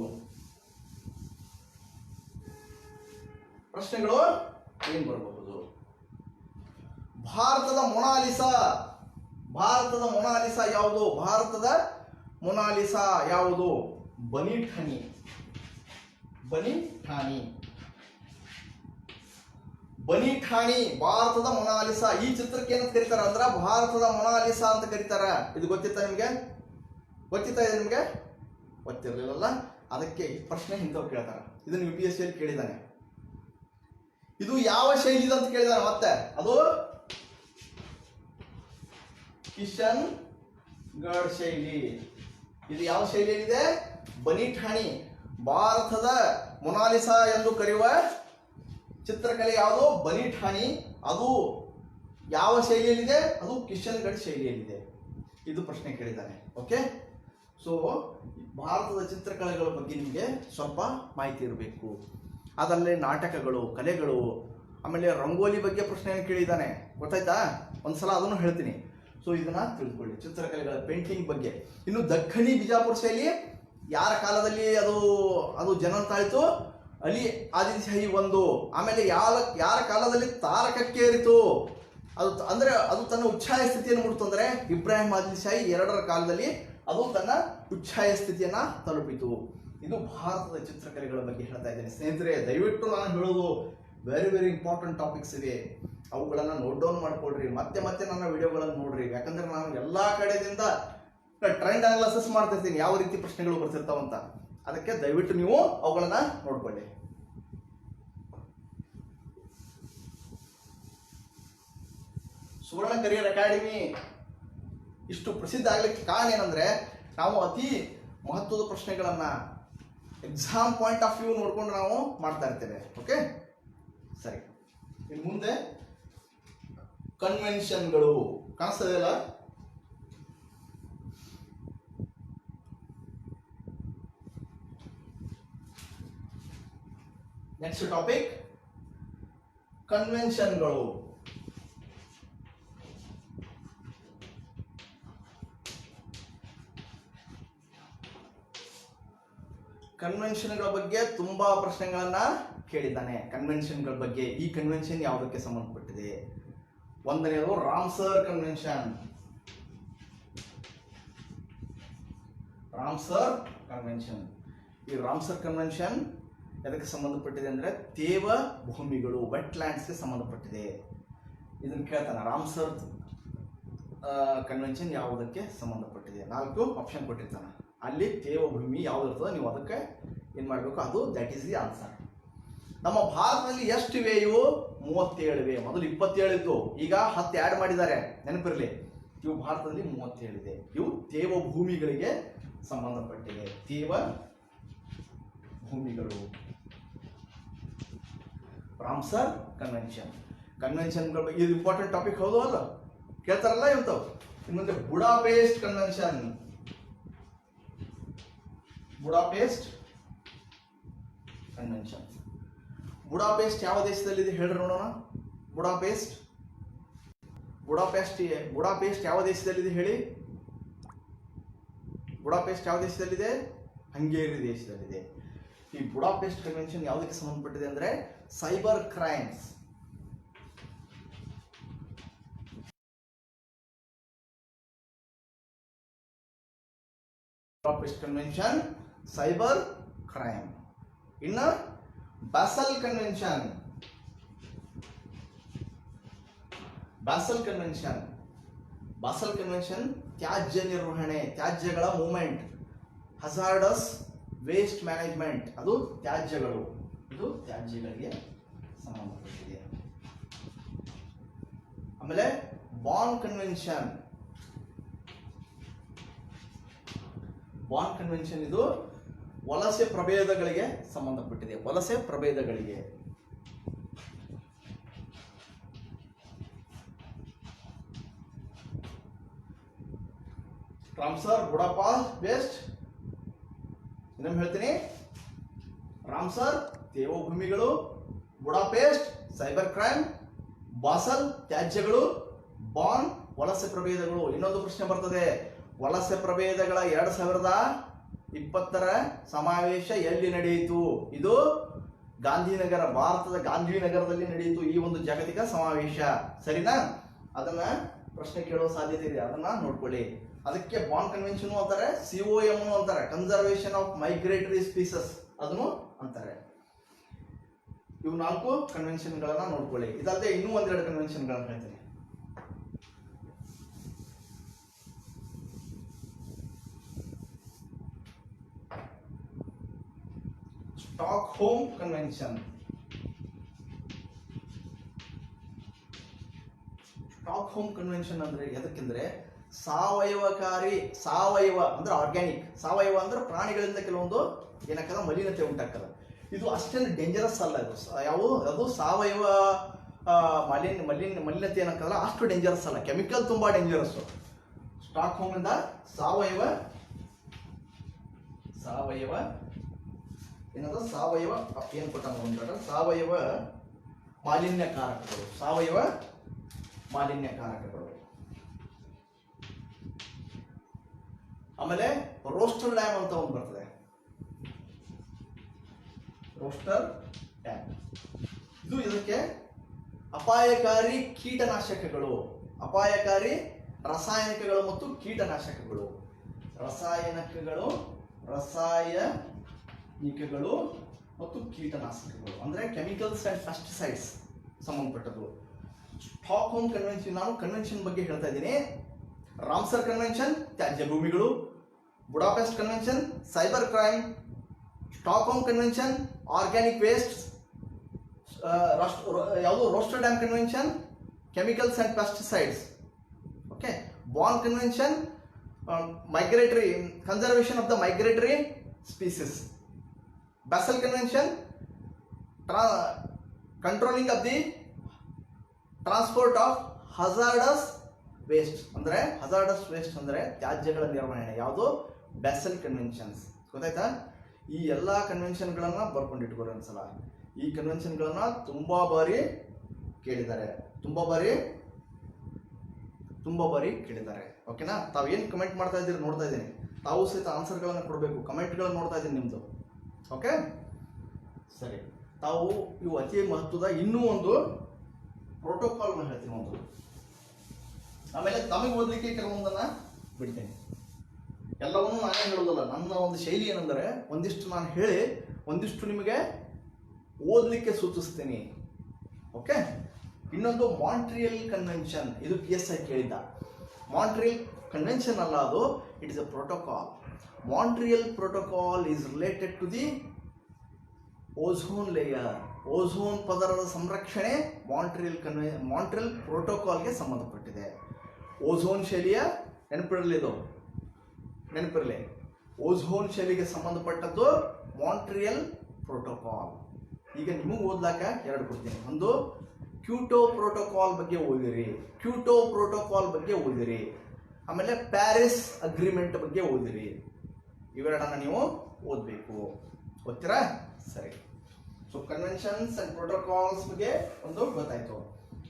ಭಾರತದ ಮೊನಾಲಿಸಾ, ಭಾರತದ ಮೊನಾಲಿಸಾ ಯಾವುದು? ಭಾರತದ ಮೊನಾಲಿಸಾ ಯಾವುದು? ಬನಿ ಠಾಣಿ, ಬನಿ ಠಾಣಿ, ಬನಿ ಠಾಣಿ ಭಾರತದ ಮೊನಾಲಿಸಾ. ಈ ಚಿತ್ರಕ್ಕೆ ಏನಂತ ಕರೀತಾರ ಅಂದ್ರ ಭಾರತದ ಮೊನಾಲಿಸಾ ಅಂತ ಕರೀತಾರ. ಇದು ಗೊತ್ತಿತ್ತಾ ನಿಮ್ಗೆ? ಗೊತ್ತಿತ್ತಾ ಇದೆ ನಿಮ್ಗೆ? ಗೊತ್ತಿರಲಿಲ್ಲಲ್ಲ. ಅದಕ್ಕೆ ಪ್ರಶ್ನೆ ಇಂಥವ್ರು ಕೇಳ್ತಾರ. ಇದನ್ನು UPSC ಅಲ್ಲಿ ಕೇಳಿದಾನೆ. ಇದು ಯಾವ ಶೈಲಿ ಅಂತ ಕೇಳಿದಾನೆ ಮತ್ತೆ. ಅದು ಕಿಶನ್ ಗಢ್ ಶೈಲಿ. ಇದು ಯಾವ ಶೈಲಿಯಲ್ಲಿದೆ? ಬನಿ ಠಾಣಿ. ಭಾರತದ ಮೊನಾಲಿಸಾ ಎಂದು ಕರೆಯುವ ಚಿತ್ರಕಲೆ ಯಾವುದು? ಬನಿ ಠಾಣಿ. ಅದು ಯಾವ ಶೈಲಿಯಲ್ಲಿದೆ? ಅದು ಕಿಶನ್ ಗಢ್ ಶೈಲಿಯಲ್ಲಿದೆ. ಇದು ಪ್ರಶ್ನೆ ಕೇಳಿದ್ದಾನೆ. ಓಕೆ, ಸೊ ಭಾರತದ ಚಿತ್ರಕಲೆಗಳ ಬಗ್ಗೆ ನಿಮಗೆ ಸ್ವಲ್ಪ ಮಾಹಿತಿ ಇರಬೇಕು. ಅದಲ್ಲೇ ನಾಟಕಗಳು, ಕಲೆಗಳು, ಆಮೇಲೆ ರಂಗೋಲಿ ಬಗ್ಗೆ ಪ್ರಶ್ನೆಯನ್ನು ಕೇಳಿದ್ದಾನೆ. ಗೊತ್ತಾಯ್ತಾ? ಒಂದ್ಸಲ ಅದನ್ನು ಹೇಳ್ತೀನಿ. ಸೊ ಇದನ್ನ ತಿಳ್ಕೊಳ್ಳಿ, ಚಿತ್ರಕಲೆಗಳ ಪೇಂಟಿಂಗ್ ಬಗ್ಗೆ. ಇನ್ನು ದಖನಿ ಬಿಜಾಪುರ ಶೈಲಿ ಯಾರ ಕಾಲದಲ್ಲಿ ಅದು ಜನ ತಾಳಿತು? ಅಲಿ ಆದಿಲ್ ಶಾಹಿ ಒಂದು. ಆಮೇಲೆ ಯಾರ ಕಾಲದಲ್ಲಿ ತಾರಕಕ್ಕೇರಿತು? ಅದು ಅಂದ್ರೆ ಅದು ತನ್ನ ಉಚ್ಛಾಯ ಸ್ಥಿತಿಯನ್ನು ಮುಟ್ಟಿತು ಅಂದ್ರೆ ಇಬ್ರಾಹಿಂ ಆದಿಲ್ ಶಾಹಿ ಎರಡರ ಕಾಲದಲ್ಲಿ ಅದು ತನ್ನ ಉಚ್ಛಾಯ ಸ್ಥಿತಿಯನ್ನ ತಲುಪಿತು. ಇದು ಭಾರತದ ಚಿತ್ರಕಲೆಗಳ ಬಗ್ಗೆ ಹೇಳ್ತಾ ಇದ್ದೇನೆ ಸ್ನೇಹಿತರೆ. ದಯವಿಟ್ಟು ನಾನು ಹೇಳೋದು ವೆರಿ ವೆರಿ ಇಂಪಾರ್ಟೆಂಟ್ ಟಾಪಿಕ್ಸ್ ಇವೆ. ಅವುಗಳನ್ನು ನೋಟ್ ಡೌನ್ ಮಾಡ್ಕೊಳ್ರಿ. ಮತ್ತೆ ಮತ್ತೆ ನನ್ನ ವಿಡಿಯೋಗಳನ್ನು ನೋಡ್ರಿ. ಯಾಕಂದ್ರೆ ನಾನು ಎಲ್ಲಾ ಕಡೆಯಿಂದ ಟ್ರೆಂಡ್ ಅನಾಲಿಸಿಸ್ ಮಾಡ್ತಾ ಇರ್ತೀನಿ, ಯಾವ ರೀತಿ ಪ್ರಶ್ನೆಗಳು ಬರ್ತಿರ್ತಾವಂತ. ಅದಕ್ಕೆ ದಯವಿಟ್ಟು ನೀವು ಅವುಗಳನ್ನ ನೋಡ್ಕೊಳ್ಳಿ. ಸುವರ್ಣ ಕರಿಯರ್ ಅಕಾಡೆಮಿ ಇಷ್ಟು ಪ್ರಸಿದ್ಧ ಆಗ್ಲಿಕ್ಕೆ ಕಾರಣ ಏನಂದ್ರೆ ನಾವು ಅತಿ ಮಹತ್ವದ ಪ್ರಶ್ನೆಗಳನ್ನ ಎಕ್ಸಾಮ್ ಪಾಯಿಂಟ್ ಆಫ್ ವ್ಯೂ ನೋಡ್ಕೊಂಡು ನಾವು ಮಾಡ್ತಾ ಇರ್ತೇವೆ. ಓಕೆ, ಸರಿ. ಇನ್ನು ಮುಂದೆ ಕನ್ವೆನ್ಷನ್ಗಳು ಕಾಣಿಸ್ತದೆಯಲ್ಲ? Next topic ಕನ್ವೆನ್ಷನ್ಗಳು. ಕನ್ವೆನ್ಷನ್ಗಳ ಬಗ್ಗೆ ತುಂಬಾ ಪ್ರಶ್ನೆಗಳನ್ನ ಕೇಳಿದ್ದಾನೆ. ಕನ್ವೆನ್ಷನ್ಗಳ ಬಗ್ಗೆ, ಈ ಕನ್ವೆನ್ಷನ್ ಯಾವುದಕ್ಕೆ ಸಂಬಂಧಪಟ್ಟಿದೆ? ಒಂದನೇದು ರಾಮ್ಸರ್ ಕನ್ವೆನ್ಷನ್. Ramsar convention. ಈ ರಾಮ್ಸರ್ ಕನ್ವೆನ್ಷನ್ ಎದಕ್ಕೆ ಸಂಬಂಧಪಟ್ಟಿದೆ ಅಂದ್ರೆ ತೇವ ಭೂಮಿಗಳು, ವೆಟ್ಲ್ಯಾಂಡ್ಸ್ಗೆ ಸಂಬಂಧಪಟ್ಟಿದೆ. ಇದನ್ನ ಕೇಳ್ತಾನೆ. ರಾಮ್ಸರ್ ಕನ್ವೆನ್ಷನ್ ಯಾವುದಕ್ಕೆ ಸಂಬಂಧಪಟ್ಟಿದೆ? 4 ಆಪ್ಷನ್ ಕೊಟ್ಟಿರ್ತಾನೆ. ಅಲ್ಲಿ ತೇವ ಭೂಮಿ ಯಾವ್ದು ಇರ್ತದೆ ನೀವು ಅದಕ್ಕೆ ಏನ್ ಮಾಡಬೇಕು, ಅದು ದಟ್ ಈಸ್ ದಿ ಆನ್ಸರ್. ನಮ್ಮ ಭಾರತದಲ್ಲಿ ಎಷ್ಟು ಇವೆ? ಇವು 37 ಇವೆ. ಮೊದಲು 27 ಇದ್ದು, ಈಗ 10 ಆ್ಯಡ್ ಮಾಡಿದ್ದಾರೆ, ನೆನಪಿರಲಿ. ಇವು ಭಾರತದಲ್ಲಿ 37 ಇದೆ. ಇವು ತೇವ ಭೂಮಿಗಳಿಗೆ ಸಂಬಂಧಪಟ್ಟಿವೆ. ತೇವ ಭೂಮಿಗಳು. Ramsar convention. ಕನ್ವೆನ್ಷನ್ಗಳ ಬಗ್ಗೆ ಇದು ಇಂಪಾರ್ಟೆಂಟ್ ಟಾಪಿಕ್, ಹೌದು ಅಲ್ಲ? ಕೇಳ್ತಾರಲ್ಲ ಇವತ್ತು. ಇನ್ನು ಮುಂದೆ Budapest convention. Budapest convention. Budapest ಯಾವ ದೇಶದಲ್ಲಿದೆ ಹೇಳ್ರಿ ನೋಡೋಣ. ಬುಡಾಪೆಸ್ಟ್ ಯಾವ ದೇಶದಲ್ಲಿದೆ ಹೇಳಿ? ಬುಡಾಪೆಸ್ಟ್ ಯಾವ ದೇಶದಲ್ಲಿದೆ? ಹಂಗೇರಿ ದೇಶದಲ್ಲಿದೆ. ಈ ಬುಡಾಪೆಸ್ಟ್ ಕನ್ವೆನ್ಷನ್ ಯಾವುದಕ್ಕೆ ಸಂಬಂಧಪಟ್ಟಿದೆ ಅಂದ್ರೆ cyber crimes. Budapest convention cyber crime. ಇನ್ನ ಬಾಸೆಲ್ ಕನ್ವೆನ್ಷನ್. ಬಾಸೆಲ್ ಕನ್ವೆನ್ಷನ್ ತ್ಯಾಜ್ಯ ನಿರ್ವಹಣೆ, ತ್ಯಾಜ್ಯಗಳ ಮೂವ್ಮೆಂಟ್, ಹಜಾರ್ಡಸ್ ವೇಸ್ಟ್ ಮ್ಯಾನೇಜ್ಮೆಂಟ್. ಅದು ತ್ಯಾಜ್ಯಗಳು, ಇದು ತ್ಯಾಜ್ಯಗಳಿಗೆ ಸಂಬಂಧಪಟ್ಟಿದೆ. ಆಮೇಲೆ ಬಾನ್ ಕನ್ವೆನ್ಷನ್. ಬಾನ್ ಕನ್ವೆನ್ಷನ್ ಇದು ವಲಸೆ ಪ್ರಭೇದಗಳಿಗೆ ಸಂಬಂಧಪಟ್ಟಿದೆ. ವಲಸೆ ಪ್ರಭೇದಗಳಿಗೆ. ರಾಮ್ಸರ್, ಬುಡಾಪೆಸ್ಟ್, ಇನ್ನೊಮ್ಮೆ ಹೇಳ್ತೀನಿ. ರಾಮ್ಸರ್ ತೇವ ಭೂಮಿಗಳು, ಬುಡಾಪೆಸ್ಟ್ ಸೈಬರ್ ಕ್ರೈಮ್, ಬಾಸೆಲ್ ತ್ಯಾಜ್ಯಗಳು, ಬಾನ್ ವಲಸೆ ಪ್ರಭೇದಗಳು. ಇನ್ನೊಂದು ಪ್ರಶ್ನೆ ಬರ್ತದೆ, ವಲಸೆ ಪ್ರಭೇದಗಳ 2020 ಸಮಾವೇಶ ಎಲ್ಲಿ ನಡೆಯಿತು? ಇದು ಗಾಂಧಿನಗರ, ಭಾರತದ ಗಾಂಧಿನಗರದಲ್ಲಿ ನಡೆಯಿತು ಈ ಒಂದು ಜಾಗತಿಕ ಸಮಾವೇಶ. ಸರಿನಾ? ಅದನ್ನ ಪ್ರಶ್ನೆ ಕೇಳುವ ಸಾಧ್ಯತೆ ಇದೆ, ಅದನ್ನ ನೋಡ್ಕೊಳ್ಳಿ. ಅದಕ್ಕೆ ಬಾಂಡ್ ಕನ್ವೆನ್ಷನ್ ಅಂತಾರೆ, COM ಅಂತಾರೆ, ಕನ್ಸರ್ವೇಷನ್ ಆಫ್ ಮೈಗ್ರೇಟರಿ ಸ್ಪೀಸಸ್ ಅದನ್ನು ಅಂತಾರೆ. ಇವು 4 ಕನ್ವೆನ್ಷನ್ ಗಳನ್ನ ನೋಡ್ಕೊಳ್ಳಿ. ಇದಲ್ಲದೆ ಇನ್ನೂ ಒಂದೆರಡು ಕನ್ವೆನ್ಷನ್ ಗಳನ್ನ ಹೇಳ್ತೀನಿ. Stockholm convention. ಸ್ಟಾಕ್ಹೋಮ್ ಕನ್ವೆನ್ಷನ್ ಅಂದ್ರೆ ಎದಕ್ಕೆಂದ್ರೆ ಸಾವಯವ ಅಂದ್ರೆ ಆರ್ಗ್ಯಾನಿಕ್, ಸಾವಯವ ಅಂದ್ರೆ ಪ್ರಾಣಿಗಳಿಂದ ಕೆಲವೊಂದು ಏನಾಗ್ತದ ಮಲಿನತೆ ಉಂಟಾಗ್ತದೆ. ಇದು ಅಷ್ಟೇನು ಡೇಂಜರಸ್ ಅಲ್ಲ. ಇದು ಅದು ಸಾವಯವ ಮಲಿನತೆ ಏನಾಗ್ತದಲ್ಲ ಅಷ್ಟು ಡೇಂಜರಸ್ ಅಲ್ಲ, ಕೆಮಿಕಲ್ ತುಂಬಾ ಡೇಂಜರಸ್. ಸ್ಟಾಕ್ಹೋಮ್ ಇಂದ ಸಾವಯವ ಏನದ ಸಾವಯವ ಏನ್ ಕೊಟ್ಟ ಸಾವಯವ ಮಾಲಿನ್ಯಕಾರಕಗಳು. ಆಮೇಲೆ ರೋಸ್ಟರ್ ಡ್ಯಾಮ್ ಅಂತ ಒಂದು ಬರ್ತದೆ. ರೋಸ್ಟರ್ ಡ್ಯಾಮ್ ಇದು ಇದಕ್ಕೆ ಅಪಾಯಕಾರಿ ಕೀಟನಾಶಕಗಳು, ಅಪಾಯಕಾರಿ ರಾಸಾಯನಿಕಗಳು ಮತ್ತು ಕೀಟನಾಶಕಗಳು, ರಾಸಾಯನಿಕಗಳು ಮತ್ತು ಕೀಟನಾಶಕಗಳು ಅಂದ್ರೆ ಕೆಮಿಕಲ್ಸ್ ಅಂಡ್ ಪೆಸ್ಟಿಸೈಡ್ಸ್ ಸಂಬಂಧಪಟ್ಟದ್ದು. ಸ್ಟಾಕ್ಹೋಮ್ ಕನ್ವೆನ್ಷನ್, ನಾನು ಕನ್ವೆನ್ಷನ್ ಬಗ್ಗೆ ಹೇಳ್ತಾ ಇದ್ದೀನಿ. ರಾಮ್ಸರ್ ಕನ್ವೆನ್ಷನ್ ತ್ಯಾಜ್ಯ ಭೂಮಿಗಳು, Budapest convention cyber crime, Stockholm convention organic waste, ಯಾವುದು Rotterdam convention chemicals and pesticides. Okay, Bonn convention migratory conservation of the migratory species, Basel Convention controlling of the transport of hazardous waste ಅಂದ್ರೆ ತ್ಯಾಜ್ಯಗಳ ನಿರ್ವಹಣೆ, ಯಾವುದು ಬ್ಯಾಸೆಲ್ ಕನ್ವೆನ್ಷನ್ಸ್. ಗೊತ್ತಾಯ್ತಾ? ಈ ಎಲ್ಲಾ ಕನ್ವೆನ್ಷನ್ಗಳನ್ನ ಬರ್ಕೊಂಡಿಟ್ಕೊಳ್ರಿ ಒಂದ್ಸಲ. ಈ ಕನ್ವೆನ್ಷನ್ಗಳನ್ನ ತುಂಬಾ ಬಾರಿ ಕೇಳಿದ್ದಾರೆ. ಓಕೆನಾ? ತಾವೇನು ಕಮೆಂಟ್ ಮಾಡ್ತಾ ಇದ್ದೀರಿ ನೋಡ್ತಾ ಇದ್ದೀನಿ. ತಾವು ಸಹಿತ ಆನ್ಸರ್ಗಳನ್ನ ಕೊಡಬೇಕು. ಕಮೆಂಟ್ಗಳನ್ನ ನೋಡ್ತಾ ಇದ್ದೀನಿ ನಿಮ್ದು. ಓಕೆ, ಸರಿ. ತಾವು ಇವು ಅತಿ ಮಹತ್ವದ ಇನ್ನೂ ಒಂದು ಪ್ರೋಟೋಕಾಲ್ನ ಹೇಳ್ತೀನಿ ಒಂದು. ಆಮೇಲೆ ತಮಗೆ ಓದಲಿಕ್ಕೆ ಕೆಲವೊಂದನ್ನ ಬಿಡ್ತೇನೆ. ಎಲ್ಲವನ್ನೂ ನಾನೇ ಹೇಳೋದಲ್ಲ. ನನ್ನ ಒಂದು ಶೈಲಿ ಏನಂದರೆ ಒಂದಿಷ್ಟು ನಾನು ಹೇಳಿ ಒಂದಿಷ್ಟು ನಿಮಗೆ ಓದಲಿಕ್ಕೆ ಸೂಚಿಸ್ತೀನಿ. ಓಕೆ, ಇನ್ನೊಂದು ಮಾಂಟ್ರಿಯಲ್ ಕನ್ವೆನ್ಷನ್. ಇದು PSI ಕೇಳಿದ್ದ. ಮಾಂಟ್ರಿಯಲ್ ಕನ್ವೆನ್ಷನ್ ಅಲ್ಲ, ಅದು it is a protocol. Montreal protocol is related to the ozone layer. Ozone ಪದರದ ಸಂರಕ್ಷಣೆ ಮಾಂಟ್ರಿಯಲ್ ಪ್ರೋಟೋಕಾಲ್ಗೆ ಸಂಬಂಧಪಟ್ಟಿದೆ. ಓಝೋನ್ ಶೈಲಿಯ ನೆನಪಿರಲಿ, ಓಝೋನ್ ಶೈಲಿಗೆ ಸಂಬಂಧಪಟ್ಟದ್ದು ಮಾಂಟ್ರಿಯಲ್ ಪ್ರೋಟೋಕಾಲ್. ಈಗ ನಿಮಗೆ ಓದ್ಲಾಕ ಎರಡು ಕೊಡ್ತೀನಿ. ಒಂದು ಕ್ಯೂಟೋ ಪ್ರೋಟೋಕಾಲ್ ಬಗ್ಗೆ ಓದಿರಿ, ಆಮೇಲೆ ಪ್ಯಾರಿಸ್ ಅಗ್ರಿಮೆಂಟ್ ಬಗ್ಗೆ ಓದಿರಿ. ಇವೆರಡನ್ನ ನೀವು ಓದಬೇಕು. ಓದ್ತೀರಾ? ಸರಿ. ಸೊ ಕನ್ವೆನ್ಷನ್ಸ್ ಅಂಡ್ ಪ್ರೋಟೋಕಾಲ್ಸ್ ಬಗ್ಗೆ ಒಂದು ಗೊತ್ತಾಯ್ತು.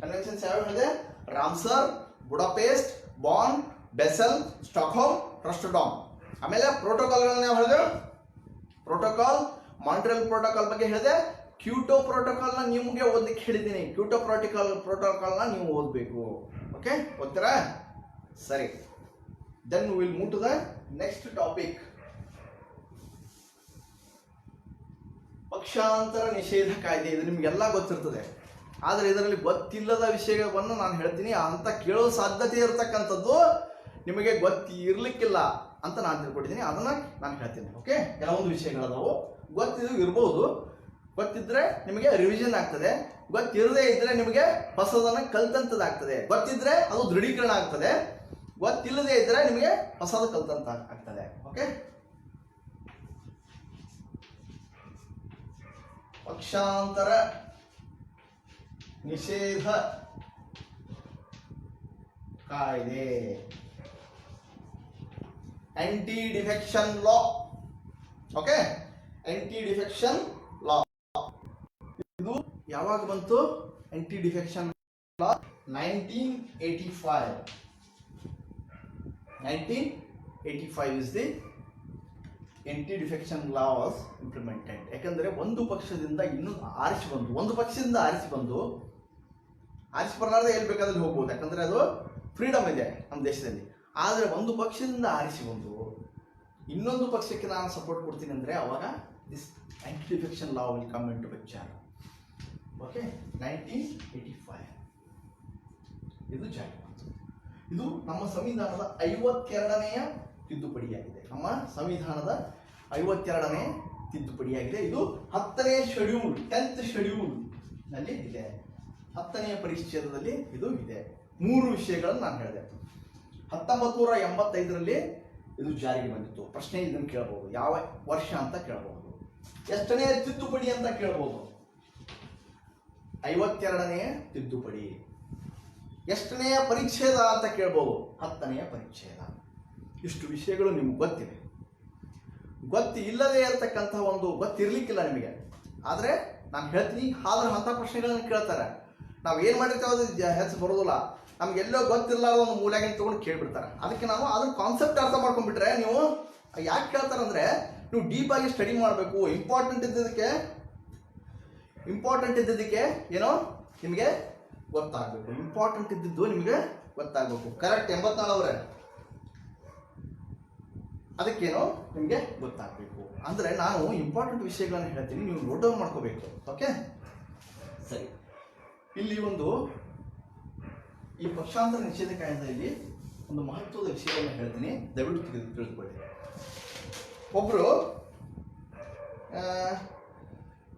ಕನ್ವೆನ್ಷನ್ಸ್ ಯಾವ ಹೇಳಿದೆ? Ramsar, Budapest, Bonn, Basel, Stockholm, Rotterdam. ಆಮೇಲೆ ಪ್ರೋಟೋಕಾಲ್ಗಳನ್ನ ಯಾವ ಹೇಳಿದೆ? ಮಾಂಟ್ರಿಯಲ್ ಪ್ರೋಟೋಕಾಲ್ ಬಗ್ಗೆ ಹೇಳಿದೆ. ಕ್ಯೂಟೋ ಪ್ರೋಟೋಕಾಲ್ನ ನಿಮಗೆ ಓದಲಿಕ್ಕೆ ಹೇಳಿದ್ದೀನಿ. ಕ್ಯೂಟೋ ಪ್ರೋಟೋಕಾಲ್ನ ನೀವು ಓದಬೇಕು. ಓಕೆ, ಓದ್ತೀರಾ? ಸರಿ. Then will move to the next topic. ಪಕ್ಷಾಂತರ ನಿಷೇಧ ಕಾಯ್ದೆ. ಇದು ನಿಮಗೆಲ್ಲ ಗೊತ್ತಿರ್ತದೆ, ಆದರೆ ಇದರಲ್ಲಿ ಗೊತ್ತಿಲ್ಲದ ವಿಷಯವನ್ನು ನಾನು ಹೇಳ್ತೀನಿ. ಅಂತ ಕೇಳೋ ಸಾಧ್ಯತೆ ಇರತಕ್ಕಂಥದ್ದು ನಿಮಗೆ ಇರ್ಲಿಕ್ಕಿಲ್ಲ ಅಂತ ನಾನು ತಿಳ್ಕೊಂಡಿದ್ದೀನಿ. ಅದನ್ನ ನಾನು ಹೇಳ್ತೀನಿ. ಓಕೆ, ಕೆಲವೊಂದು ವಿಷಯಗಳದಾವು ಇರ್ಬೋದು. ಗೊತ್ತಿದ್ರೆ ನಿಮಗೆ ರಿವಿಷನ್ ಆಗ್ತದೆ, ಗೊತ್ತಿರದೇ ಇದ್ರೆ ನಿಮಗೆ ಹೊಸದನ್ನ ಕಲ್ತಂತದಾಗ್ತದೆ. ಗೊತ್ತಿದ್ರೆ ಅದು ದೃಢೀಕರಣ ಆಗ್ತದೆ, ಗೊತ್ತಿಲ್ಲದೆ ಇದ್ರೆ ನಿಮಗೆ ಹೊಸದು ಕಲ್ತಂತ ಆಗ್ತದೆ. ಓಕೆ, ಪಕ್ಷಾಂತರ ನಿಷೇಧ ಕಾಯ್ದೆ, ಆಂಟಿ ಡಿಫೆಕ್ಷನ್ ಲಾ. ಓಕೆ, ಆಂಟಿ ಡಿಫೆಕ್ಷನ್ ಲಾ ಇದು ಯಾವಾಗ ಬಂತು? Aunty defection law 1985 is the aunty defection law was implemented. ಯಾಕಂದ್ರೆ ಒಂದು ಪಕ್ಷದಿಂದ ಇನ್ನೊಂದು ಆರಿಸಿ ಬಂದು ಆರಿಸಿ ಬರಲಾರ್ದೆ ಎಲ್ಲಿ ಬೇಕಾದಲ್ಲಿ ಹೋಗ್ಬೋದು, ಯಾಕಂದ್ರೆ ಅದು ಫ್ರೀಡಮ್ ಇದೆ ನಮ್ಮ ದೇಶದಲ್ಲಿ. ಆದರೆ ಒಂದು ಪಕ್ಷದಿಂದ ಆರಿಸಿ ಬಂದು ಇನ್ನೊಂದು ಪಕ್ಷಕ್ಕೆ ನಾನು ಸಪೋರ್ಟ್ ಕೊಡ್ತೀನಿ ಅಂದರೆ ಅವಾಗ this anti defection law will come in to picture. Okay, 1985 ಇದು ಜಾರಿ ಬಂತು. ಇದು ನಮ್ಮ ಸಂವಿಧಾನದ 52ನೇ ತಿದ್ದುಪಡಿಯಾಗಿದೆ. ನಮ್ಮ ಸಂವಿಧಾನದ 52ನೇ ತಿದ್ದುಪಡಿಯಾಗಿದೆ. ಇದು 10ನೇ ಶೆಡ್ಯೂಲ್, 10th ಶೆಡ್ಯೂಲ್ ನಲ್ಲಿ ಇದೆ. 10ನೇ ಪರಿಚ್ಛೇದದಲ್ಲಿ ಇದು ಇದೆ. 3 ವಿಷಯಗಳನ್ನು ನಾನು ಹೇಳಿದೆ. 1985ರಲ್ಲಿ ಇದು ಜಾರಿಗೆ ಬಂದಿತ್ತು. ಪ್ರಶ್ನೆ ಇದನ್ನು ಕೇಳಬಹುದು, ಯಾವ ವರ್ಷ ಅಂತ ಕೇಳಬಹುದು, ಎಷ್ಟನೇ ತಿದ್ದುಪಡಿ ಅಂತ ಕೇಳಬಹುದು. 52ನೇ ತಿದ್ದುಪಡಿ. ಎಷ್ಟನೆಯ ಪರಿಚ್ಛೇದ ಅಂತ ಕೇಳಬಹುದು, 10ನೇ ಪರಿಚ್ಛೇದ. ಇಷ್ಟು ವಿಷಯಗಳು ನಿಮ್ಗೆ ಗೊತ್ತಿವೆ. ಇಲ್ಲದೆ ಇರತಕ್ಕಂತಹ ಒಂದು ಗೊತ್ತಿರ್ಲಿಕ್ಕಿಲ್ಲ ನಿಮಗೆ. ಆದರೆ ನಾನು ಹೇಳ್ತೀನಿ, ಆದ್ರೆ ಅಂಥ ಪ್ರಶ್ನೆಗಳನ್ನ ಕೇಳ್ತಾರೆ. ನಾವು ಏನು ಮಾಡಿರ್ತೇವೆ ಅದು ಹೆಚ್ಚು ಬರೋದಿಲ್ಲ. ನಮ್ಗೆಲ್ಲೋ ಗೊತ್ತಿರಲಾರ ಒಂದು ಮೂಲೆಗಿನ ತೊಗೊಂಡು ಕೇಳ್ಬಿಡ್ತಾರೆ. ಅದಕ್ಕೆ ನಾವು ಅದ್ರ ಕಾನ್ಸೆಪ್ಟ್ ಅರ್ಥ ಮಾಡ್ಕೊಂಡ್ಬಿಟ್ರೆ ನೀವು ಯಾಕೆ ಕೇಳ್ತಾರಂದ್ರೆ ನೀವು ಡೀಪಾಗಿ ಸ್ಟಡಿ ಮಾಡಬೇಕು. ಇಂಪಾರ್ಟೆಂಟ್ ಇದ್ದಿದ್ದಕ್ಕೆ ಏನೋ ನಿಮಗೆ ಗೊತ್ತಾಗಬೇಕು. ಇಂಪಾರ್ಟೆಂಟ್ ಇದ್ದಿದ್ದು ನಿಮಗೆ ಗೊತ್ತಾಗಬೇಕು. ಕರೆಕ್ಟ್ 84 ಅವರೇ, ಅದಕ್ಕೇನೋ ನಿಮಗೆ ಗೊತ್ತಾಗಬೇಕು. ಅಂದರೆ ನಾನು ಇಂಪಾರ್ಟೆಂಟ್ ವಿಷಯಗಳನ್ನು ಹೇಳ್ತೀನಿ, ನೀವು ನೋಟ್ ಡೌನ್ ಮಾಡ್ಕೋಬೇಕು. ಓಕೆ, ಸರಿ. ಇಲ್ಲಿ ಈ ಪಕ್ಷಾಂತರ ನಿಷೇಧ ಕಾಯ್ದೆಯಲ್ಲಿ ಒಂದು ಮಹತ್ವದ ವಿಷಯವನ್ನು ಹೇಳ್ತೀನಿ, ದಯವಿಟ್ಟು ತಿಳಿದುಕೊಳ್ಳಿ. ಒಬ್ಬರು